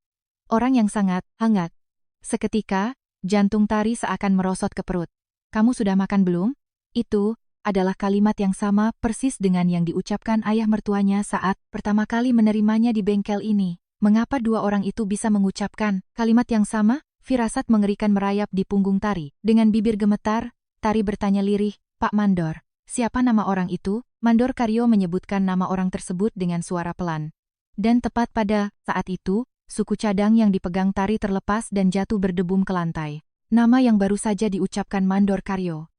Speaker 1: Orang yang sangat hangat. Seketika, jantung Tari seakan merosot ke perut. "Kamu sudah makan belum?" Itu adalah kalimat yang sama persis dengan yang diucapkan ayah mertuanya saat pertama kali menerimanya di bengkel ini. Mengapa dua orang itu bisa mengucapkan kalimat yang sama? Firasat mengerikan merayap di punggung Tari. Dengan bibir gemetar, Tari bertanya lirih, "Pak Mandor, siapa nama orang itu?" Mandor Karyo menyebutkan nama orang tersebut dengan suara pelan. Dan tepat pada saat itu, suku cadang yang dipegang Tari terlepas dan jatuh berdebum ke lantai. Nama yang baru saja diucapkan Mandor Karyo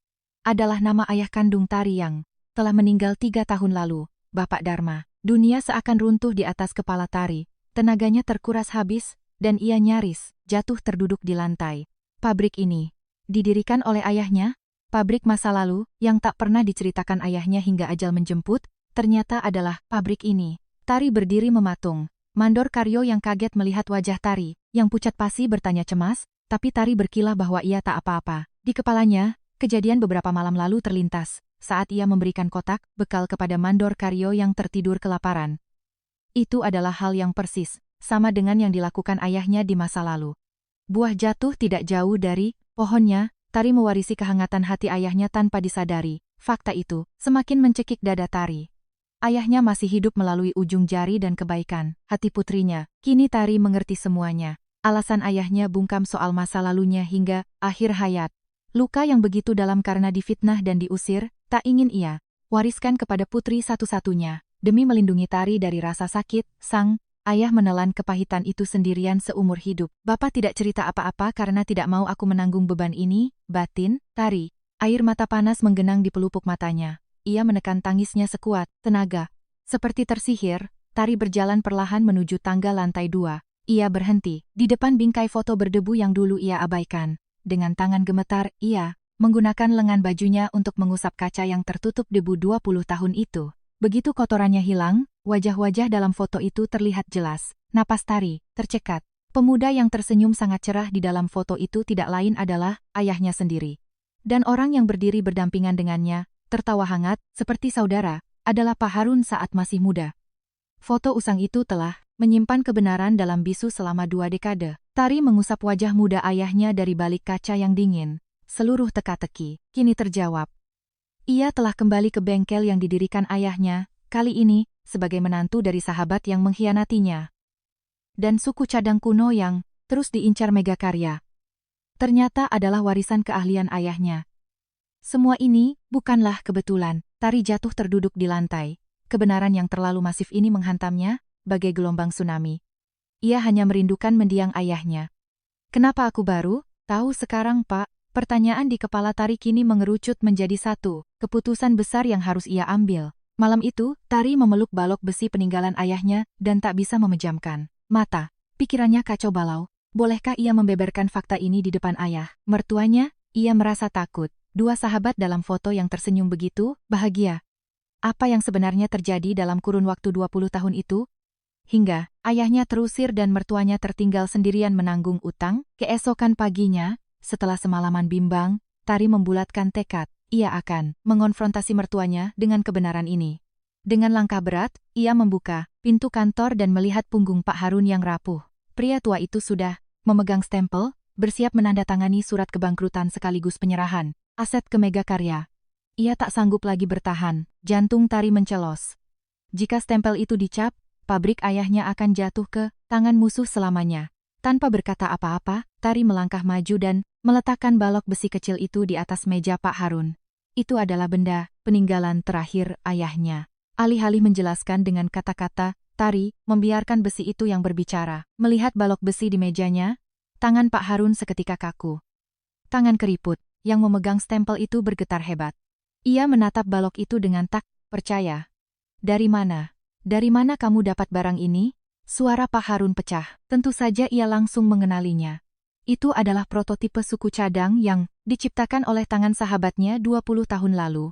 Speaker 1: adalah nama ayah kandung Tari yang telah meninggal 3 tahun lalu, Bapak Dharma. Dunia seakan runtuh di atas kepala Tari. Tenaganya terkuras habis, dan ia nyaris jatuh terduduk di lantai. Pabrik ini didirikan oleh ayahnya, pabrik masa lalu yang tak pernah diceritakan ayahnya hingga ajal menjemput, ternyata adalah pabrik ini. Tari berdiri mematung. Mandor Karyo yang kaget melihat wajah Tari, yang pucat pasi bertanya cemas, tapi Tari berkilah bahwa ia tak apa-apa. Di kepalanya, kejadian beberapa malam lalu terlintas, saat ia memberikan kotak bekal kepada Mandor Karyo yang tertidur kelaparan. Itu adalah hal yang persis, sama dengan yang dilakukan ayahnya di masa lalu. Buah jatuh tidak jauh dari pohonnya, Tari mewarisi kehangatan hati ayahnya tanpa disadari. Fakta itu semakin mencekik dada Tari. Ayahnya masih hidup melalui ujung jari dan kebaikan hati putrinya. Kini Tari mengerti semuanya. Alasan ayahnya bungkam soal masa lalunya hingga akhir hayat. Luka yang begitu dalam karena difitnah dan diusir, tak ingin ia wariskan kepada putri satu-satunya. Demi melindungi Tari dari rasa sakit, sang ayah menelan kepahitan itu sendirian seumur hidup. Bapak tidak cerita apa-apa karena tidak mau aku menanggung beban ini, batin, Tari. Air mata panas menggenang di pelupuk matanya. Ia menekan tangisnya sekuat tenaga. Seperti tersihir, Tari berjalan perlahan menuju tangga lantai 2. Ia berhenti di depan bingkai foto berdebu yang dulu ia abaikan. Dengan tangan gemetar, ia menggunakan lengan bajunya untuk mengusap kaca yang tertutup debu 20 tahun itu. Begitu kotorannya hilang, wajah-wajah dalam foto itu terlihat jelas. Napas Tari tercekat. Pemuda yang tersenyum sangat cerah di dalam foto itu tidak lain adalah ayahnya sendiri. Dan orang yang berdiri berdampingan dengannya, tertawa hangat, seperti saudara, adalah Pak Harun saat masih muda. Foto usang itu telah menyimpan kebenaran dalam bisu selama 2 dekade. Tari mengusap wajah muda ayahnya dari balik kaca yang dingin. Seluruh teka-teki kini terjawab. Ia telah kembali ke bengkel yang didirikan ayahnya, kali ini sebagai menantu dari sahabat yang mengkhianatinya. Dan suku cadang kuno yang terus diincar Megakarya. Ternyata adalah warisan keahlian ayahnya. Semua ini bukanlah kebetulan. Tari jatuh terduduk di lantai. Kebenaran yang terlalu masif ini menghantamnya, bagai gelombang tsunami. Ia hanya merindukan mendiang ayahnya. Kenapa aku baru tahu sekarang, Pak? Pertanyaan di kepala Tari kini mengerucut menjadi satu keputusan besar yang harus ia ambil. Malam itu, Tari memeluk balok besi peninggalan ayahnya dan tak bisa memejamkan mata. Pikirannya kacau balau. Bolehkah ia membeberkan fakta ini di depan ayah mertuanya? Ia merasa takut. 2 sahabat dalam foto yang tersenyum begitu bahagia. Apa yang sebenarnya terjadi dalam kurun waktu 20 tahun itu? Hingga ayahnya terusir dan mertuanya tertinggal sendirian menanggung utang. Keesokan paginya, setelah semalaman bimbang, Tari membulatkan tekad. Ia akan mengonfrontasi mertuanya dengan kebenaran ini. Dengan langkah berat, ia membuka pintu kantor dan melihat punggung Pak Harun yang rapuh. Pria tua itu sudah memegang stempel, bersiap menandatangani surat kebangkrutan sekaligus penyerahan aset ke Megakarya. Ia tak sanggup lagi bertahan, jantung Tari mencelos. Jika stempel itu dicap, pabrik ayahnya akan jatuh ke tangan musuh selamanya. Tanpa berkata apa-apa, Tari melangkah maju dan meletakkan balok besi kecil itu di atas meja Pak Harun. Itu adalah benda peninggalan terakhir ayahnya. Alih-alih menjelaskan dengan kata-kata, Tari membiarkan besi itu yang berbicara. Melihat balok besi di mejanya, tangan Pak Harun seketika kaku. Tangan keriput yang memegang stempel itu bergetar hebat. Ia menatap balok itu dengan tak percaya. Dari mana? Dari mana kamu dapat barang ini? Suara Pak Harun pecah. Tentu saja ia langsung mengenalinya. Itu adalah prototipe suku cadang yang diciptakan oleh tangan sahabatnya 20 tahun lalu.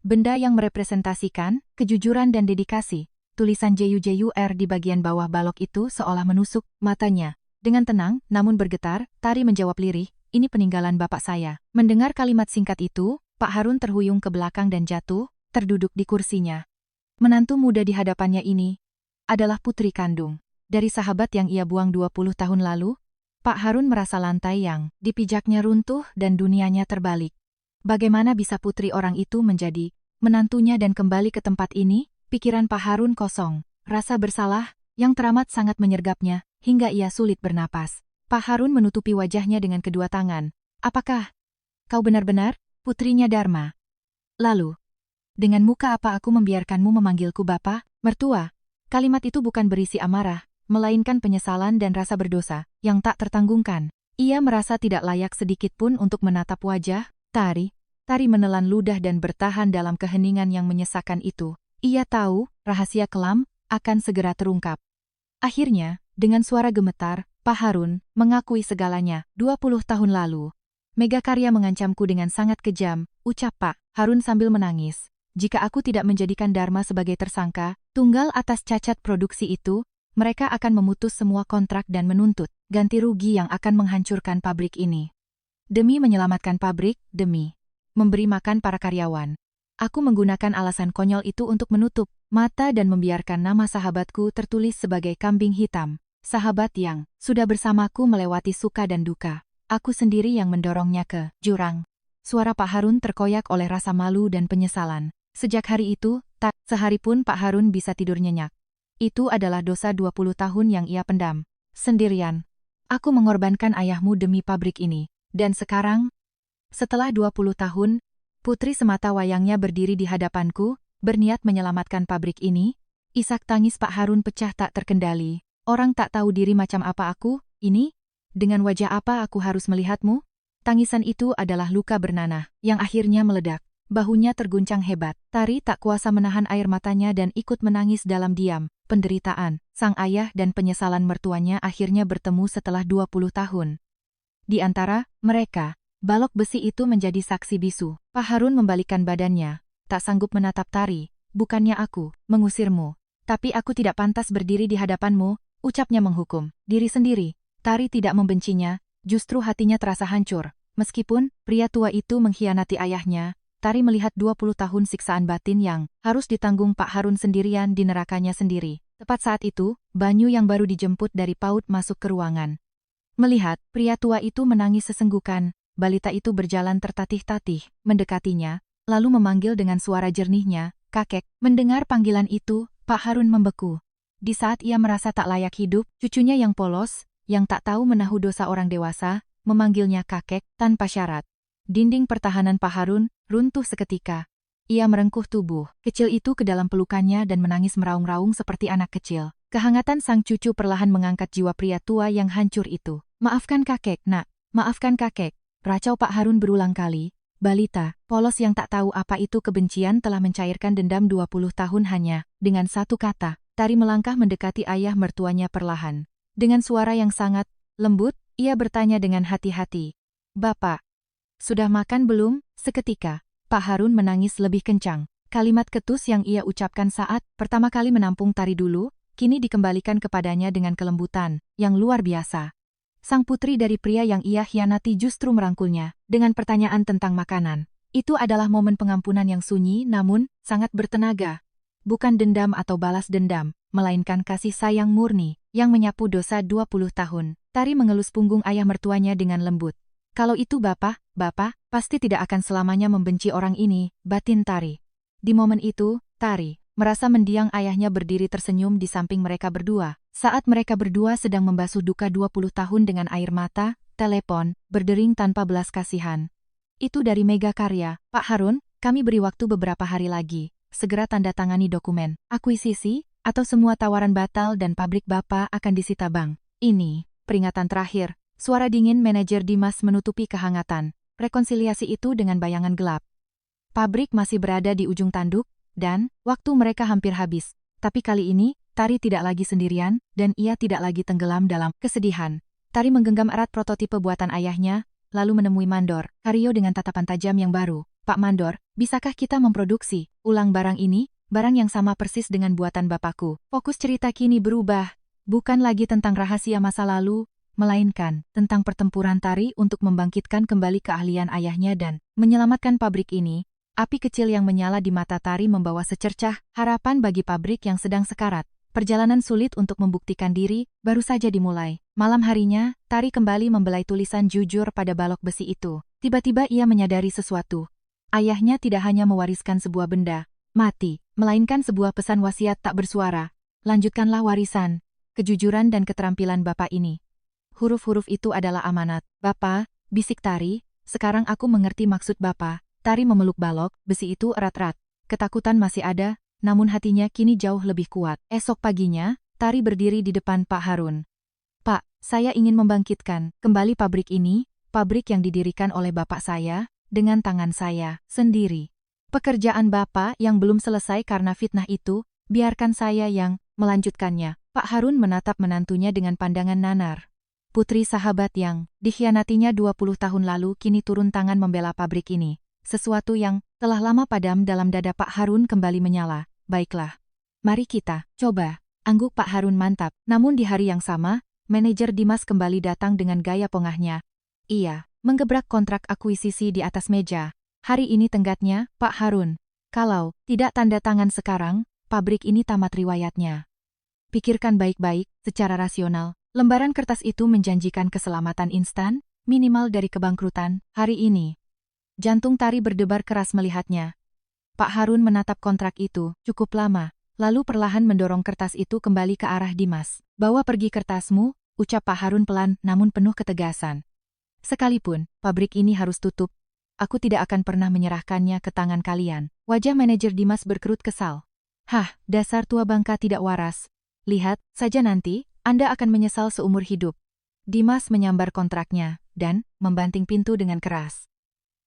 Speaker 1: Benda yang merepresentasikan kejujuran dan dedikasi. Tulisan JUJUR di bagian bawah balok itu seolah menusuk matanya. Dengan tenang, namun bergetar, Tari menjawab lirih, ini peninggalan bapak saya. Mendengar kalimat singkat itu, Pak Harun terhuyung ke belakang dan jatuh, terduduk di kursinya. Menantu muda di hadapannya ini adalah putri kandung dari sahabat yang ia buang 20 tahun lalu. Pak Harun merasa lantai yang dipijaknya runtuh dan dunianya terbalik. Bagaimana bisa putri orang itu menjadi menantunya dan kembali ke tempat ini? Pikiran Pak Harun kosong. Rasa bersalah yang teramat sangat menyergapnya, hingga ia sulit bernapas. Pak Harun menutupi wajahnya dengan kedua tangan. Apakah kau benar-benar putrinya Dharma? Lalu, dengan muka apa aku membiarkanmu memanggilku Bapak, mertua? Kalimat itu bukan berisi amarah, melainkan penyesalan dan rasa berdosa yang tak tertanggungkan. Ia merasa tidak layak sedikit pun untuk menatap wajah Tari. Tari menelan ludah dan bertahan dalam keheningan yang menyesakan itu. Ia tahu, rahasia kelam akan segera terungkap. Akhirnya, dengan suara gemetar, Pak Harun mengakui segalanya. 20 tahun lalu, Megakarya mengancamku dengan sangat kejam, ucap Pak Harun sambil menangis. Jika aku tidak menjadikan Dharma sebagai tersangka tunggal atas cacat produksi itu, mereka akan memutus semua kontrak dan menuntut ganti rugi yang akan menghancurkan pabrik ini. Demi menyelamatkan pabrik, demi memberi makan para karyawan. Aku menggunakan alasan konyol itu untuk menutup mata dan membiarkan nama sahabatku tertulis sebagai kambing hitam. Sahabat yang sudah bersamaku melewati suka dan duka. Aku sendiri yang mendorongnya ke jurang. Suara Pak Harun terkoyak oleh rasa malu dan penyesalan. Sejak hari itu, tak sehari pun Pak Harun bisa tidur nyenyak. Itu adalah dosa 20 tahun yang ia pendam. Sendirian. Aku mengorbankan ayahmu demi pabrik ini. Dan sekarang, setelah 20 tahun, putri semata wayangnya berdiri di hadapanku, berniat menyelamatkan pabrik ini? Isak tangis Pak Harun pecah tak terkendali. Orang tak tahu diri macam apa aku, ini? Dengan wajah apa aku harus melihatmu? Tangisan itu adalah luka bernanah, yang akhirnya meledak. Bahunya terguncang hebat. Tari tak kuasa menahan air matanya dan ikut menangis dalam diam. Penderitaan, sang ayah dan penyesalan mertuanya akhirnya bertemu setelah 20 tahun. Di antara mereka, balok besi itu menjadi saksi bisu. Pak Harun membalikkan badannya, tak sanggup menatap Tari. Bukannya aku mengusirmu, tapi aku tidak pantas berdiri di hadapanmu, ucapnya menghukum diri sendiri. Tari tidak membencinya, justru hatinya terasa hancur. Meskipun pria tua itu mengkhianati ayahnya, Tari melihat 20 tahun siksaan batin yang harus ditanggung Pak Harun sendirian di nerakanya sendiri. Tepat saat itu, Banyu yang baru dijemput dari PAUD masuk ke ruangan. Melihat pria tua itu menangis sesenggukan, balita itu berjalan tertatih-tatih, mendekatinya, lalu memanggil dengan suara jernihnya, "Kakek." Mendengar panggilan itu, Pak Harun membeku. Di saat ia merasa tak layak hidup, cucunya yang polos, yang tak tahu menahu dosa orang dewasa, memanggilnya kakek tanpa syarat. Dinding pertahanan Pak Harun runtuh seketika. Ia merengkuh tubuh kecil itu ke dalam pelukannya dan menangis meraung-raung seperti anak kecil. Kehangatan sang cucu perlahan mengangkat jiwa pria tua yang hancur itu. "Maafkan kakek, nak. Maafkan kakek." Racau Pak Harun berulang kali. Balita, polos yang tak tahu apa itu kebencian telah mencairkan dendam 20 tahun hanya dengan satu kata. Tari melangkah mendekati ayah mertuanya perlahan. Dengan suara yang sangat lembut, ia bertanya dengan hati-hati, "Bapak, sudah makan belum?" Seketika, Pak Harun menangis lebih kencang. Kalimat ketus yang ia ucapkan saat pertama kali menampung Tari dulu, kini dikembalikan kepadanya dengan kelembutan yang luar biasa. Sang putri dari pria yang ia khianati justru merangkulnya dengan pertanyaan tentang makanan. Itu adalah momen pengampunan yang sunyi namun sangat bertenaga. Bukan dendam atau balas dendam, melainkan kasih sayang murni yang menyapu dosa 20 tahun. Tari mengelus punggung ayah mertuanya dengan lembut. "Kalau itu Bapak pasti tidak akan selamanya membenci orang ini," batin Tari. Di momen itu, Tari merasa mendiang ayahnya berdiri tersenyum di samping mereka berdua. Saat mereka berdua sedang membasuh duka 20 tahun dengan air mata, telepon berdering tanpa belas kasihan. "Itu dari Mega Karya, Pak Harun, kami beri waktu beberapa hari lagi. Segera tanda tangani dokumen akuisisi, atau semua tawaran batal dan pabrik Bapak akan disita bank. Ini peringatan terakhir." Suara dingin manajer Dimas menutupi kehangatan. Rekonsiliasi itu dengan bayangan gelap. Pabrik masih berada di ujung tanduk, dan waktu mereka hampir habis. Tapi kali ini, Tari tidak lagi sendirian, dan ia tidak lagi tenggelam dalam kesedihan. Tari menggenggam erat prototipe buatan ayahnya, lalu menemui Mandor Karyo dengan tatapan tajam yang baru. "Pak Mandor, bisakah kita memproduksi ulang barang ini? Barang yang sama persis dengan buatan bapakku." Fokus cerita kini berubah. Bukan lagi tentang rahasia masa lalu, melainkan tentang pertempuran Tari untuk membangkitkan kembali keahlian ayahnya dan menyelamatkan pabrik ini. Api kecil yang menyala di mata Tari membawa secercah harapan bagi pabrik yang sedang sekarat. Perjalanan sulit untuk membuktikan diri baru saja dimulai. Malam harinya, Tari kembali membelai tulisan jujur pada balok besi itu. Tiba-tiba ia menyadari sesuatu. Ayahnya tidak hanya mewariskan sebuah benda mati, melainkan sebuah pesan wasiat tak bersuara. "Lanjutkanlah warisan, kejujuran dan keterampilan Bapak ini." Huruf-huruf itu adalah amanat. "Bapak," bisik Tari, "sekarang aku mengerti maksud Bapak." Tari memeluk balok besi itu erat-erat. Ketakutan masih ada, namun hatinya kini jauh lebih kuat. Esok paginya, Tari berdiri di depan Pak Harun. "Pak, saya ingin membangkitkan kembali pabrik ini, pabrik yang didirikan oleh Bapak saya, dengan tangan saya sendiri. Pekerjaan Bapak yang belum selesai karena fitnah itu, biarkan saya yang melanjutkannya." Pak Harun menatap menantunya dengan pandangan nanar. Putri sahabat yang dikhianatinya 20 tahun lalu kini turun tangan membela pabrik ini. Sesuatu yang telah lama padam dalam dada Pak Harun kembali menyala. "Baiklah. Mari kita coba." Angguk Pak Harun mantap. Namun di hari yang sama, manajer Dimas kembali datang dengan gaya pongahnya. Ia menggebrak kontrak akuisisi di atas meja. "Hari ini tenggatnya, Pak Harun. Kalau tidak tanda tangan sekarang, pabrik ini tamat riwayatnya. Pikirkan baik-baik, secara rasional. Lembaran kertas itu menjanjikan keselamatan instan, minimal dari kebangkrutan, hari ini." Jantung Tari berdebar keras melihatnya. Pak Harun menatap kontrak itu cukup lama, lalu perlahan mendorong kertas itu kembali ke arah Dimas. "Bawa pergi kertasmu," ucap Pak Harun pelan namun penuh ketegasan. "Sekalipun pabrik ini harus tutup, aku tidak akan pernah menyerahkannya ke tangan kalian." Wajah manajer Dimas berkerut kesal. Hah, dasar tua bangka tidak waras. Lihat saja nanti, Anda akan menyesal seumur hidup. Dimas menyambar kontraknya, dan membanting pintu dengan keras.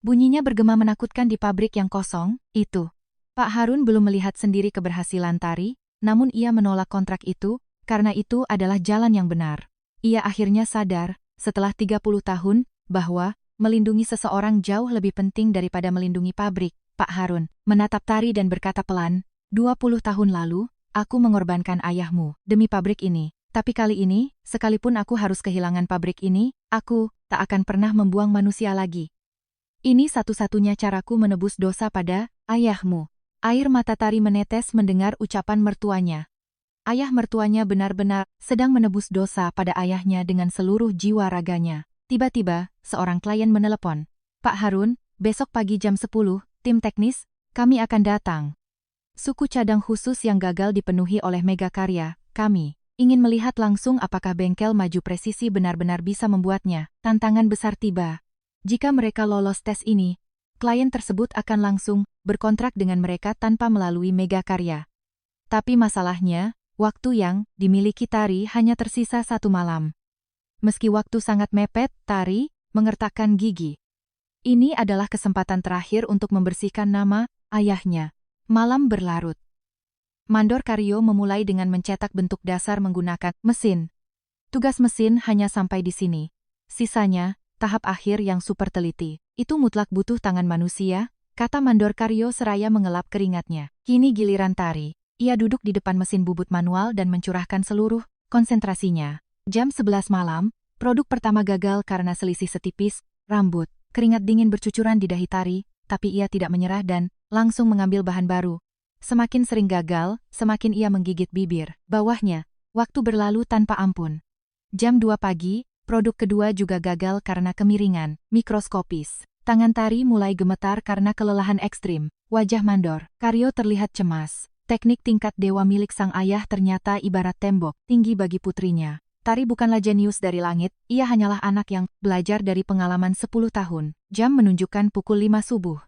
Speaker 1: Bunyinya bergema menakutkan di pabrik yang kosong, itu. Pak Harun belum melihat sendiri keberhasilan Tari, namun ia menolak kontrak itu, karena itu adalah jalan yang benar. Ia akhirnya sadar, setelah 30 tahun, bahwa melindungi seseorang jauh lebih penting daripada melindungi pabrik. Pak Harun menatap Tari dan berkata pelan, 20 tahun lalu, aku mengorbankan ayahmu demi pabrik ini. Tapi kali ini, sekalipun aku harus kehilangan pabrik ini, aku tak akan pernah membuang manusia lagi. Ini satu-satunya caraku menebus dosa pada ayahmu. Air mata Tari menetes mendengar ucapan mertuanya. Ayah mertuanya benar-benar sedang menebus dosa pada ayahnya dengan seluruh jiwa raganya. Tiba-tiba, seorang klien menelepon. Pak Harun, besok pagi jam 10, tim teknis, kami akan datang. Suku cadang khusus yang gagal dipenuhi oleh Megakarya, kami ingin melihat langsung apakah bengkel maju presisi benar-benar bisa membuatnya. Tantangan besar tiba. Jika mereka lolos tes ini, klien tersebut akan langsung berkontrak dengan mereka tanpa melalui Megakarya. Tapi masalahnya, waktu yang dimiliki Tari hanya tersisa 1 malam. Meski waktu sangat mepet, Tari mengertakkan gigi. Ini adalah kesempatan terakhir untuk membersihkan nama ayahnya. Malam berlarut. Mandor Karyo memulai dengan mencetak bentuk dasar menggunakan mesin. Tugas mesin hanya sampai di sini. Sisanya, tahap akhir yang super teliti. Itu mutlak butuh tangan manusia, kata Mandor Karyo seraya mengelap keringatnya. Kini giliran Tari. Ia duduk di depan mesin bubut manual dan mencurahkan seluruh konsentrasinya. Jam 11 malam, produk pertama gagal karena selisih setipis rambut. Keringat dingin bercucuran di dahi Tari, tapi ia tidak menyerah dan langsung mengambil bahan baru. Semakin sering gagal, semakin ia menggigit bibir. Bawahnya, waktu berlalu tanpa ampun. Jam 2 pagi, produk kedua juga gagal karena kemiringan mikroskopis. Tangan Tari mulai gemetar karena kelelahan ekstrim. Wajah Mandor Karyo terlihat cemas. Teknik tingkat dewa milik sang ayah ternyata ibarat tembok tinggi bagi putrinya. Tari bukanlah jenius dari langit, ia hanyalah anak yang belajar dari pengalaman 10 tahun. Jam menunjukkan pukul 5 subuh.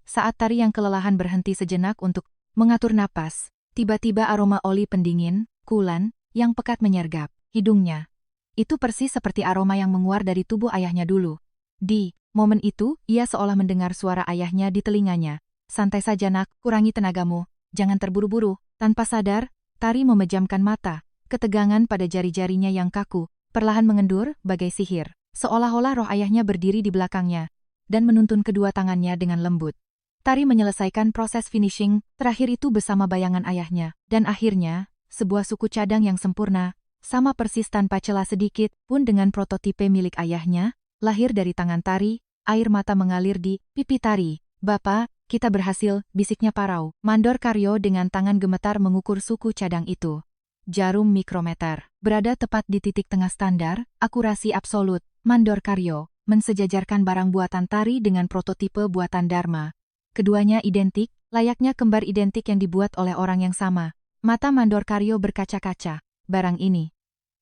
Speaker 1: Saat Tari yang kelelahan berhenti sejenak untuk mengatur napas, tiba-tiba aroma oli pendingin, coolant, yang pekat menyergap hidungnya. Itu persis seperti aroma yang menguar dari tubuh ayahnya dulu. Di momen itu, ia seolah mendengar suara ayahnya di telinganya. Santai saja nak, kurangi tenagamu, jangan terburu-buru. Tanpa sadar, Tari memejamkan mata. Ketegangan pada jari-jarinya yang kaku, perlahan mengendur, bagai sihir. Seolah-olah roh ayahnya berdiri di belakangnya, dan menuntun kedua tangannya dengan lembut. Tari menyelesaikan proses finishing terakhir itu bersama bayangan ayahnya, dan akhirnya, sebuah suku cadang yang sempurna, sama persis tanpa celah sedikit, pun dengan prototipe milik ayahnya, lahir dari tangan Tari. Air mata mengalir di pipi Tari. Bapak, kita berhasil, bisiknya parau. Mandor Karyo dengan tangan gemetar mengukur suku cadang itu. Jarum mikrometer, berada tepat di titik tengah standar, akurasi absolut. Mandor Karyo mensejajarkan barang buatan Tari dengan prototipe buatan Dharma. Keduanya identik, layaknya kembar identik yang dibuat oleh orang yang sama. Mata Mandor Karyo berkaca-kaca. Barang ini,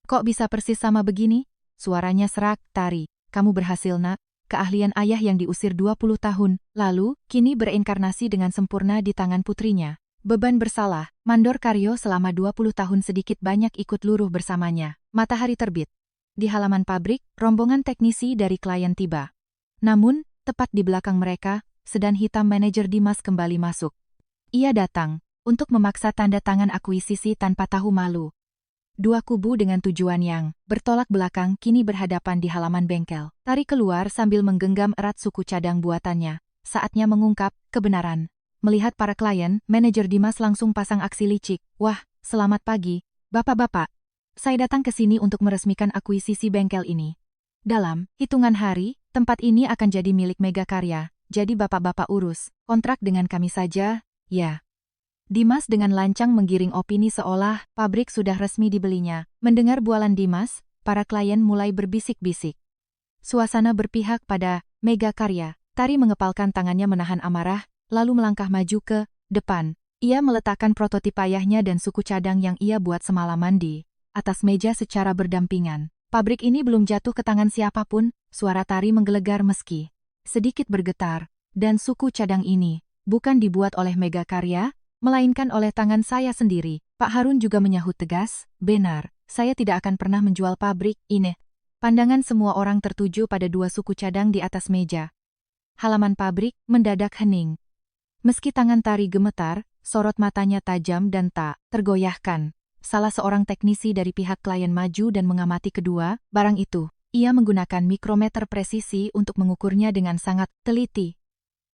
Speaker 1: kok bisa persis sama begini? Suaranya serak. Tari, kamu berhasil nak. Keahlian ayah yang diusir 20 tahun lalu, kini bereinkarnasi dengan sempurna di tangan putrinya. Beban bersalah, Mandor Karyo selama 20 tahun sedikit banyak ikut luruh bersamanya. Matahari terbit. Di halaman pabrik, rombongan teknisi dari klien tiba. Namun, tepat di belakang mereka, sedan hitam manajer Dimas kembali masuk. Ia datang untuk memaksa tanda tangan akuisisi tanpa tahu malu. Dua kubu dengan tujuan yang bertolak belakang kini berhadapan di halaman bengkel. Tari keluar sambil menggenggam erat suku cadang buatannya. Saatnya mengungkap kebenaran. Melihat para klien, manajer Dimas langsung pasang aksi licik. Wah, selamat pagi, bapak-bapak. Saya datang ke sini untuk meresmikan akuisisi bengkel ini. Dalam hitungan hari, tempat ini akan jadi milik Megakarya. Jadi bapak-bapak urus kontrak dengan kami saja, ya. Dimas dengan lancang menggiring opini seolah pabrik sudah resmi dibelinya. Mendengar bualan Dimas, para klien mulai berbisik-bisik. Suasana berpihak pada Megakarya. Tari mengepalkan tangannya menahan amarah, lalu melangkah maju ke depan. Ia meletakkan prototip ayahnya dan suku cadang yang ia buat semalaman di atas meja secara berdampingan. Pabrik ini belum jatuh ke tangan siapapun, suara Tari menggelegar meski sedikit bergetar, dan suku cadang ini bukan dibuat oleh Mega Karya, melainkan oleh tangan saya sendiri. Pak Harun juga menyahut tegas, benar, saya tidak akan pernah menjual pabrik ini. Pandangan semua orang tertuju pada dua suku cadang di atas meja. Halaman pabrik mendadak hening. Meski tangan Tari gemetar, sorot matanya tajam dan tak tergoyahkan. Salah seorang teknisi dari pihak klien maju dan mengamati kedua barang itu. Ia menggunakan mikrometer presisi untuk mengukurnya dengan sangat teliti.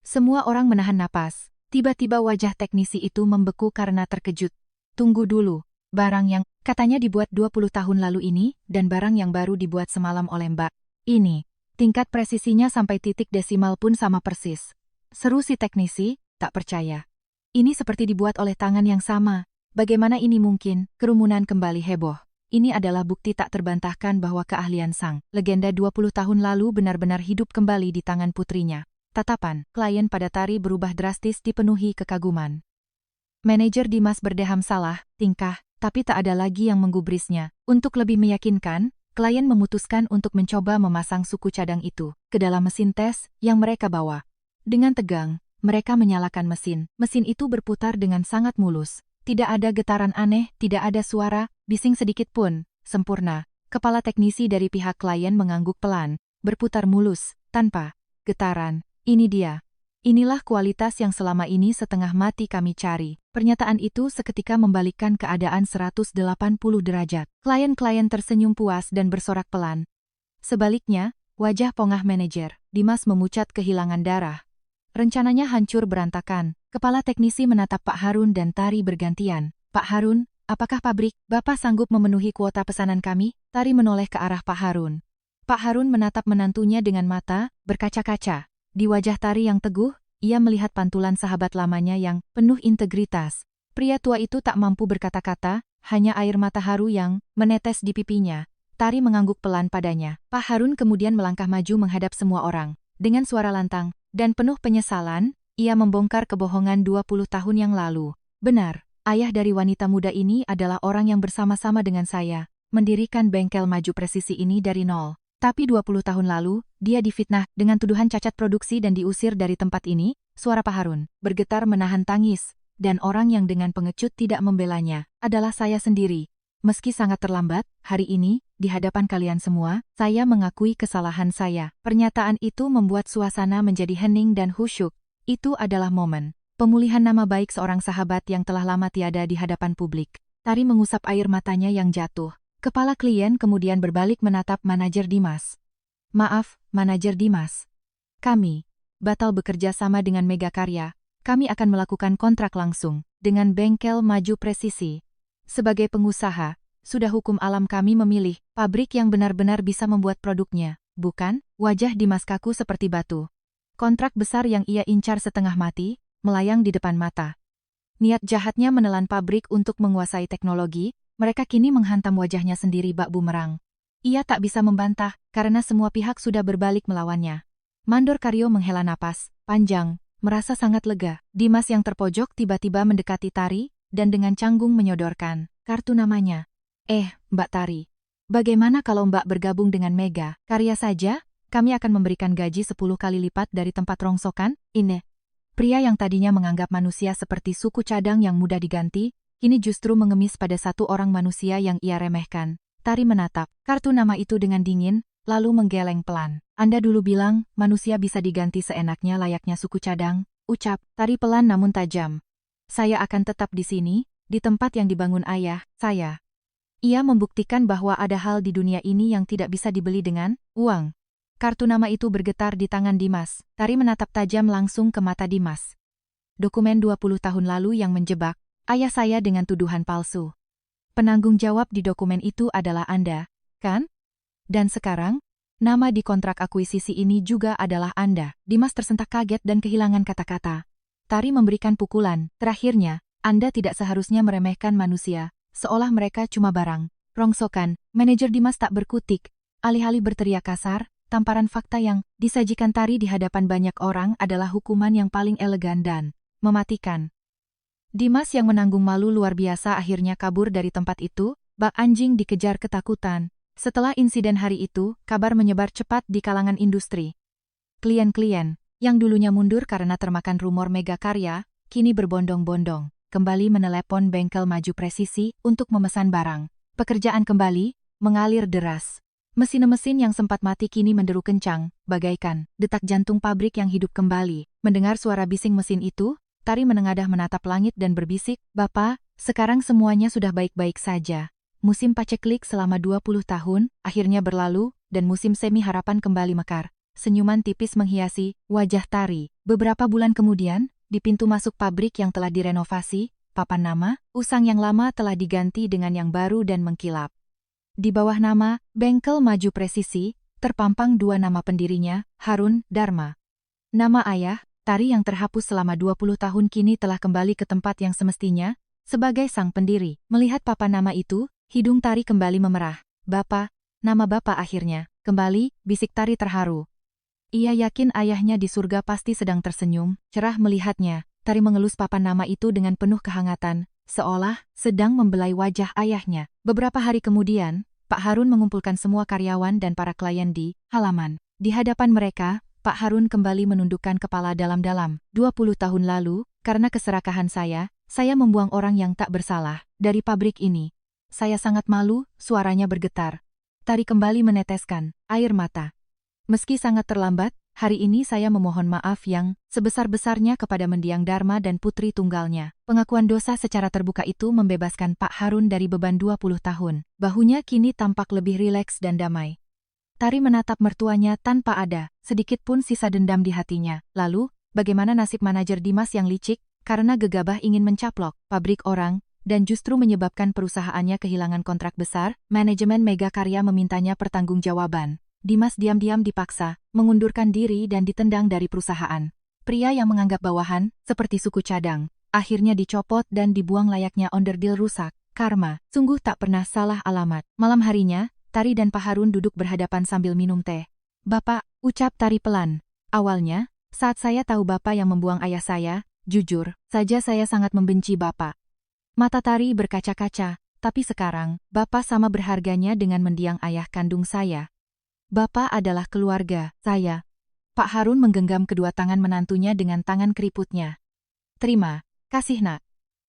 Speaker 1: Semua orang menahan napas. Tiba-tiba wajah teknisi itu membeku karena terkejut. Tunggu dulu, barang yang katanya dibuat 20 tahun lalu ini dan barang yang baru dibuat semalam oleh Mbak ini. Tingkat presisinya sampai titik desimal pun sama persis. Seru si teknisi, tak percaya. Ini seperti dibuat oleh tangan yang sama. Bagaimana ini mungkin? Kerumunan kembali heboh. Ini adalah bukti tak terbantahkan bahwa keahlian sang legenda 20 tahun lalu benar-benar hidup kembali di tangan putrinya. Tatapan klien pada Tari berubah drastis dipenuhi kekaguman. Manajer Dimas berdeham salah tingkah, tapi tak ada lagi yang menggubrisnya. Untuk lebih meyakinkan, klien memutuskan untuk mencoba memasang suku cadang itu ke dalam mesin tes yang mereka bawa. Dengan tegang, mereka menyalakan mesin. Mesin itu berputar dengan sangat mulus. Tidak ada getaran aneh, tidak ada suara, bising sedikit pun. Sempurna. Kepala teknisi dari pihak klien mengangguk pelan, berputar mulus, tanpa getaran. Ini dia. Inilah kualitas yang selama ini setengah mati kami cari. Pernyataan itu seketika membalikkan keadaan 180 derajat. Klien-klien tersenyum puas dan bersorak pelan. Sebaliknya, wajah pongah manajer, Dimas memucat kehilangan darah. Rencananya hancur berantakan. Kepala teknisi menatap Pak Harun dan Tari bergantian. Pak Harun, apakah pabrik Bapak sanggup memenuhi kuota pesanan kami? Tari menoleh ke arah Pak Harun. Pak Harun menatap menantunya dengan mata berkaca-kaca. Di wajah Tari yang teguh, ia melihat pantulan sahabat lamanya yang penuh integritas. Pria tua itu tak mampu berkata-kata, hanya air mata haru yang menetes di pipinya. Tari mengangguk pelan padanya. Pak Harun kemudian melangkah maju menghadap semua orang. Dengan suara lantang dan penuh penyesalan, ia membongkar kebohongan 20 tahun yang lalu. Benar, ayah dari wanita muda ini adalah orang yang bersama-sama dengan saya, mendirikan bengkel maju presisi ini dari nol. Tapi 20 tahun lalu, dia difitnah dengan tuduhan cacat produksi dan diusir dari tempat ini. Suara Pak Harun bergetar menahan tangis, dan orang yang dengan pengecut tidak membelanya adalah saya sendiri. Meski sangat terlambat, hari ini, di hadapan kalian semua, saya mengakui kesalahan saya. Pernyataan itu membuat suasana menjadi hening dan khusyuk. Itu adalah momen pemulihan nama baik seorang sahabat yang telah lama tiada di hadapan publik. Tari mengusap air matanya yang jatuh. Kepala klien kemudian berbalik menatap manajer Dimas. Maaf, manajer Dimas. Kami batal bekerja sama dengan Mega Karya. Kami akan melakukan kontrak langsung dengan bengkel maju presisi. Sebagai pengusaha, sudah hukum alam kami memilih pabrik yang benar-benar bisa membuat produknya, bukan? Wajah Dimas kaku seperti batu. Kontrak besar yang ia incar setengah mati, melayang di depan mata. Niat jahatnya menelan pabrik untuk menguasai teknologi, mereka kini menghantam wajahnya sendiri bak bumerang. Ia tak bisa membantah, karena semua pihak sudah berbalik melawannya. Mandor Karyo menghela napas panjang, merasa sangat lega. Dimas yang terpojok tiba-tiba mendekati Tari, dan dengan canggung menyodorkan kartu namanya. Mbak Tari, bagaimana kalau Mbak bergabung dengan Mega Karya saja? Kami akan memberikan gaji 10 kali lipat dari tempat rongsokan. Ini. Pria yang tadinya menganggap manusia seperti suku cadang yang mudah diganti, kini justru mengemis pada satu orang manusia yang ia remehkan. Tari menatap kartu nama itu dengan dingin, lalu menggeleng pelan. Anda dulu bilang, manusia bisa diganti seenaknya layaknya suku cadang, ucap Tari pelan namun tajam. Saya akan tetap di sini, di tempat yang dibangun ayah saya. Ia membuktikan bahwa ada hal di dunia ini yang tidak bisa dibeli dengan uang. Kartu nama itu bergetar di tangan Dimas. Tari menatap tajam langsung ke mata Dimas. Dokumen 20 tahun lalu yang menjebak ayah saya dengan tuduhan palsu. Penanggung jawab di dokumen itu adalah Anda, kan? Dan sekarang, nama di kontrak akuisisi ini juga adalah Anda. Dimas tersentak kaget dan kehilangan kata-kata. Tari memberikan pukulan. Terakhirnya, Anda tidak seharusnya meremehkan manusia, seolah mereka cuma barang. Rongsokan, manajer Dimas tak berkutik. Alih-alih berteriak kasar, tamparan fakta yang disajikan Tari di hadapan banyak orang adalah hukuman yang paling elegan dan mematikan. Dimas yang menanggung malu luar biasa akhirnya kabur dari tempat itu, bak anjing dikejar ketakutan. Setelah insiden hari itu, kabar menyebar cepat di kalangan industri. Klien-klien, yang dulunya mundur karena termakan rumor megakarya, kini berbondong-bondong, kembali menelepon bengkel maju presisi untuk memesan barang. Pekerjaan kembali mengalir deras. Mesin-mesin yang sempat mati kini menderu kencang, bagaikan detak jantung pabrik yang hidup kembali. Mendengar suara bising mesin itu, Tari menengadah menatap langit dan berbisik, "Bapak, sekarang semuanya sudah baik-baik saja." Musim paceklik selama 20 tahun akhirnya berlalu, dan musim semi harapan kembali mekar. Senyuman tipis menghiasi wajah Tari. Beberapa bulan kemudian, di pintu masuk pabrik yang telah direnovasi, papan nama, usang yang lama telah diganti dengan yang baru dan mengkilap. Di bawah nama, Bengkel Maju Presisi, terpampang dua nama pendirinya, Harun, Dharma. Nama ayah, Tari yang terhapus selama 20 tahun kini telah kembali ke tempat yang semestinya, sebagai sang pendiri. Melihat papan nama itu, hidung Tari kembali memerah. "Bapak, nama Bapak akhirnya kembali," bisik Tari terharu. Ia yakin ayahnya di surga pasti sedang tersenyum, cerah melihatnya. Tari mengelus papan nama itu dengan penuh kehangatan, seolah sedang membelai wajah ayahnya. Beberapa hari kemudian, Pak Harun mengumpulkan semua karyawan dan para klien di halaman. Di hadapan mereka, Pak Harun kembali menundukkan kepala dalam-dalam. 20 tahun lalu, karena keserakahan saya membuang orang yang tak bersalah dari pabrik ini. Saya sangat malu, suaranya bergetar. Tari kembali meneteskan air mata. Meski sangat terlambat, hari ini saya memohon maaf yang sebesar-besarnya kepada mendiang Dharma dan putri tunggalnya. Pengakuan dosa secara terbuka itu membebaskan Pak Harun dari beban 20 tahun. Bahunya kini tampak lebih rileks dan damai. Tari menatap mertuanya tanpa ada sedikit pun sisa dendam di hatinya. Lalu, bagaimana nasib manajer Dimas yang licik, karena gegabah ingin mencaplok pabrik orang, dan justru menyebabkan perusahaannya kehilangan kontrak besar? Manajemen Megakarya memintanya pertanggungjawaban. Dimas diam-diam dipaksa mengundurkan diri dan ditendang dari perusahaan. Pria yang menganggap bawahan, seperti suku cadang, akhirnya dicopot dan dibuang layaknya onderdil rusak. Karma, sungguh tak pernah salah alamat. Malam harinya, Tari dan Pak Harun duduk berhadapan sambil minum teh. "Bapak," ucap Tari pelan. "Awalnya, saat saya tahu Bapak yang membuang ayah saya, jujur saja saya sangat membenci Bapak." Mata Tari berkaca-kaca, "Tapi sekarang, Bapak sama berharganya dengan mendiang ayah kandung saya. Bapak adalah keluarga saya." Pak Harun menggenggam kedua tangan menantunya dengan tangan keriputnya. "Terima kasih, Nak.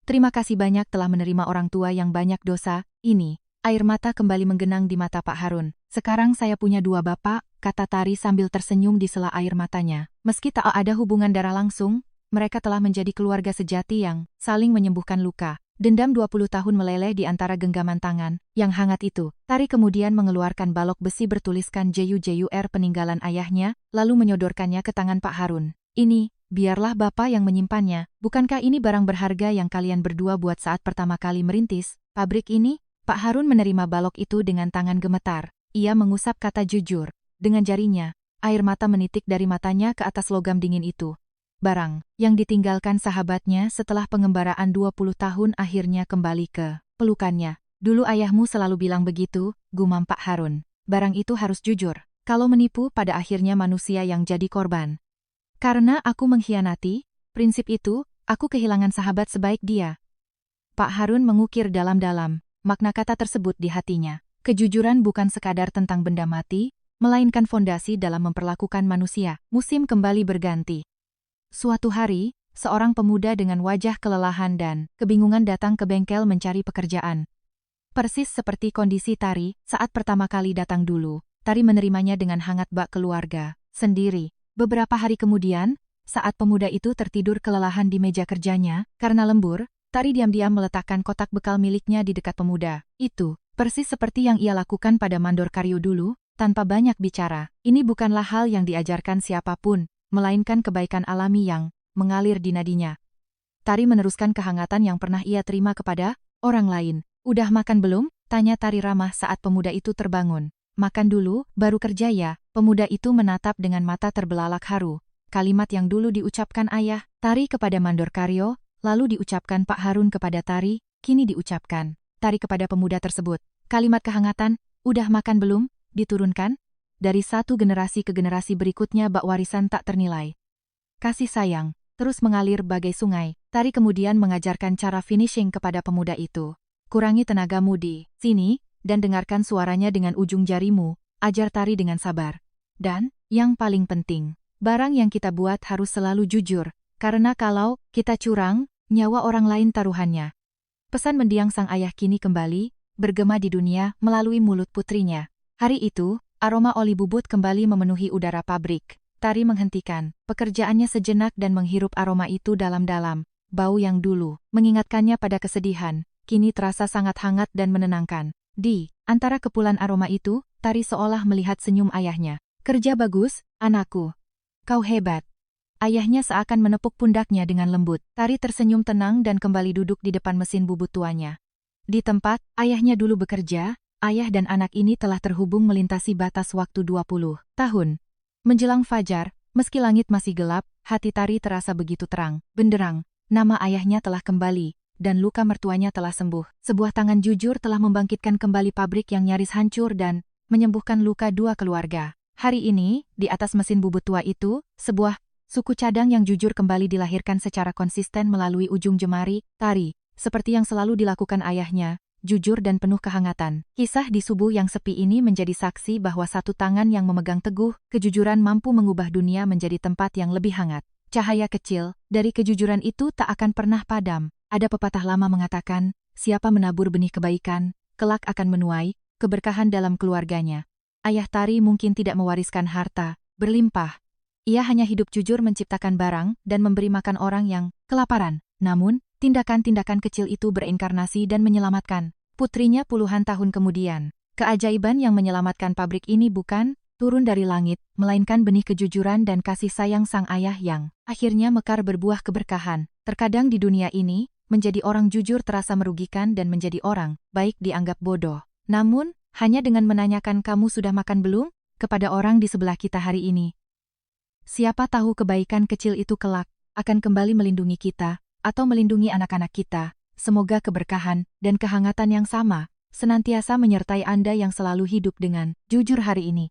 Speaker 1: Terima kasih banyak telah menerima orang tua yang banyak dosa ini." Air mata kembali menggenang di mata Pak Harun. "Sekarang saya punya dua bapak," kata Tari sambil tersenyum di sela air matanya. Meski tak ada hubungan darah langsung, mereka telah menjadi keluarga sejati yang saling menyembuhkan luka. Dendam 20 tahun meleleh di antara genggaman tangan yang hangat itu. Tari kemudian mengeluarkan balok besi bertuliskan JUJUR peninggalan ayahnya, lalu menyodorkannya ke tangan Pak Harun. "Ini, biarlah Bapak yang menyimpannya. Bukankah ini barang berharga yang kalian berdua buat saat pertama kali merintis pabrik ini?" Pak Harun menerima balok itu dengan tangan gemetar. Ia mengusap kata jujur. Dengan jarinya, air mata menitik dari matanya ke atas logam dingin itu. Barang yang ditinggalkan sahabatnya setelah pengembaraan 20 tahun akhirnya kembali ke pelukannya. "Dulu ayahmu selalu bilang begitu," gumam Pak Harun. "Barang itu harus jujur. Kalau menipu pada akhirnya manusia yang jadi korban. Karena aku mengkhianati prinsip itu, aku kehilangan sahabat sebaik dia." Pak Harun mengukir dalam-dalam. Makna kata tersebut di hatinya. Kejujuran bukan sekadar tentang benda mati, melainkan fondasi dalam memperlakukan manusia. Musim kembali berganti. Suatu hari, seorang pemuda dengan wajah kelelahan dan kebingungan datang ke bengkel mencari pekerjaan. Persis seperti kondisi Tari saat pertama kali datang dulu. Tari menerimanya dengan hangat bak keluarga sendiri. Beberapa hari kemudian, saat pemuda itu tertidur kelelahan di meja kerjanya, karena lembur, Tari diam-diam meletakkan kotak bekal miliknya di dekat pemuda itu. Persis seperti yang ia lakukan pada Mandor Karyo dulu, tanpa banyak bicara. Ini bukanlah hal yang diajarkan siapapun, melainkan kebaikan alami yang mengalir di nadinya. Tari meneruskan kehangatan yang pernah ia terima kepada orang lain. "Udah makan belum?" tanya Tari ramah saat pemuda itu terbangun. "Makan dulu, baru kerja ya." Pemuda itu menatap dengan mata terbelalak haru. Kalimat yang dulu diucapkan ayah Tari kepada Mandor Karyo, lalu diucapkan Pak Harun kepada Tari, kini diucapkan Tari kepada pemuda tersebut. Kalimat kehangatan, "Udah makan belum?" diturunkan dari satu generasi ke generasi berikutnya bak warisan tak ternilai. Kasih sayang terus mengalir bagai sungai. Tari kemudian mengajarkan cara finishing kepada pemuda itu. "Kurangi tenagamu di sini, dan dengarkan suaranya dengan ujung jarimu," ajar Tari dengan sabar. "Dan, yang paling penting, barang yang kita buat harus selalu jujur, karena kalau kita curang, nyawa orang lain taruhannya. Pesan mendiang sang ayah kini kembali, bergema di dunia melalui mulut putrinya. Hari itu, aroma oli bubut kembali memenuhi udara pabrik. Tari menghentikan pekerjaannya sejenak dan menghirup aroma itu dalam-dalam. Bau yang dulu mengingatkannya pada kesedihan, kini terasa sangat hangat dan menenangkan. Di antara kepulan aroma itu, Tari seolah melihat senyum ayahnya. Kerja bagus, anakku. Kau hebat. Ayahnya seakan menepuk pundaknya dengan lembut. Tari tersenyum tenang dan kembali duduk di depan mesin bubut tuanya. Di tempat ayahnya dulu bekerja, ayah dan anak ini telah terhubung melintasi batas waktu 20 tahun. Menjelang fajar, meski langit masih gelap, hati Tari terasa begitu terang. Benderang, nama ayahnya telah kembali, dan luka mertuanya telah sembuh. Sebuah tangan jujur telah membangkitkan kembali pabrik yang nyaris hancur dan menyembuhkan luka dua keluarga. Hari ini, di atas mesin bubut tua itu, sebuah suku cadang yang jujur kembali dilahirkan secara konsisten melalui ujung jemari, Tari, seperti yang selalu dilakukan ayahnya, jujur dan penuh kehangatan. Kisah di subuh yang sepi ini menjadi saksi bahwa satu tangan yang memegang teguh, kejujuran mampu mengubah dunia menjadi tempat yang lebih hangat. Cahaya kecil, dari kejujuran itu tak akan pernah padam. Ada pepatah lama mengatakan, siapa menabur benih kebaikan, kelak akan menuai keberkahan dalam keluarganya. Ayah Tari mungkin tidak mewariskan harta berlimpah. Ia hanya hidup jujur menciptakan barang dan memberi makan orang yang kelaparan. Namun, tindakan-tindakan kecil itu berinkarnasi dan menyelamatkan putrinya puluhan tahun kemudian. Keajaiban yang menyelamatkan pabrik ini bukan turun dari langit, melainkan benih kejujuran dan kasih sayang sang ayah yang akhirnya mekar berbuah keberkahan. Terkadang di dunia ini, menjadi orang jujur terasa merugikan dan menjadi orang baik dianggap bodoh. Namun, hanya dengan menanyakan kamu sudah makan belum? Kepada orang di sebelah kita hari ini. Siapa tahu kebaikan kecil itu kelak akan kembali melindungi kita, atau melindungi anak-anak kita. Semoga keberkahan dan kehangatan yang sama senantiasa menyertai Anda yang selalu hidup dengan jujur hari ini.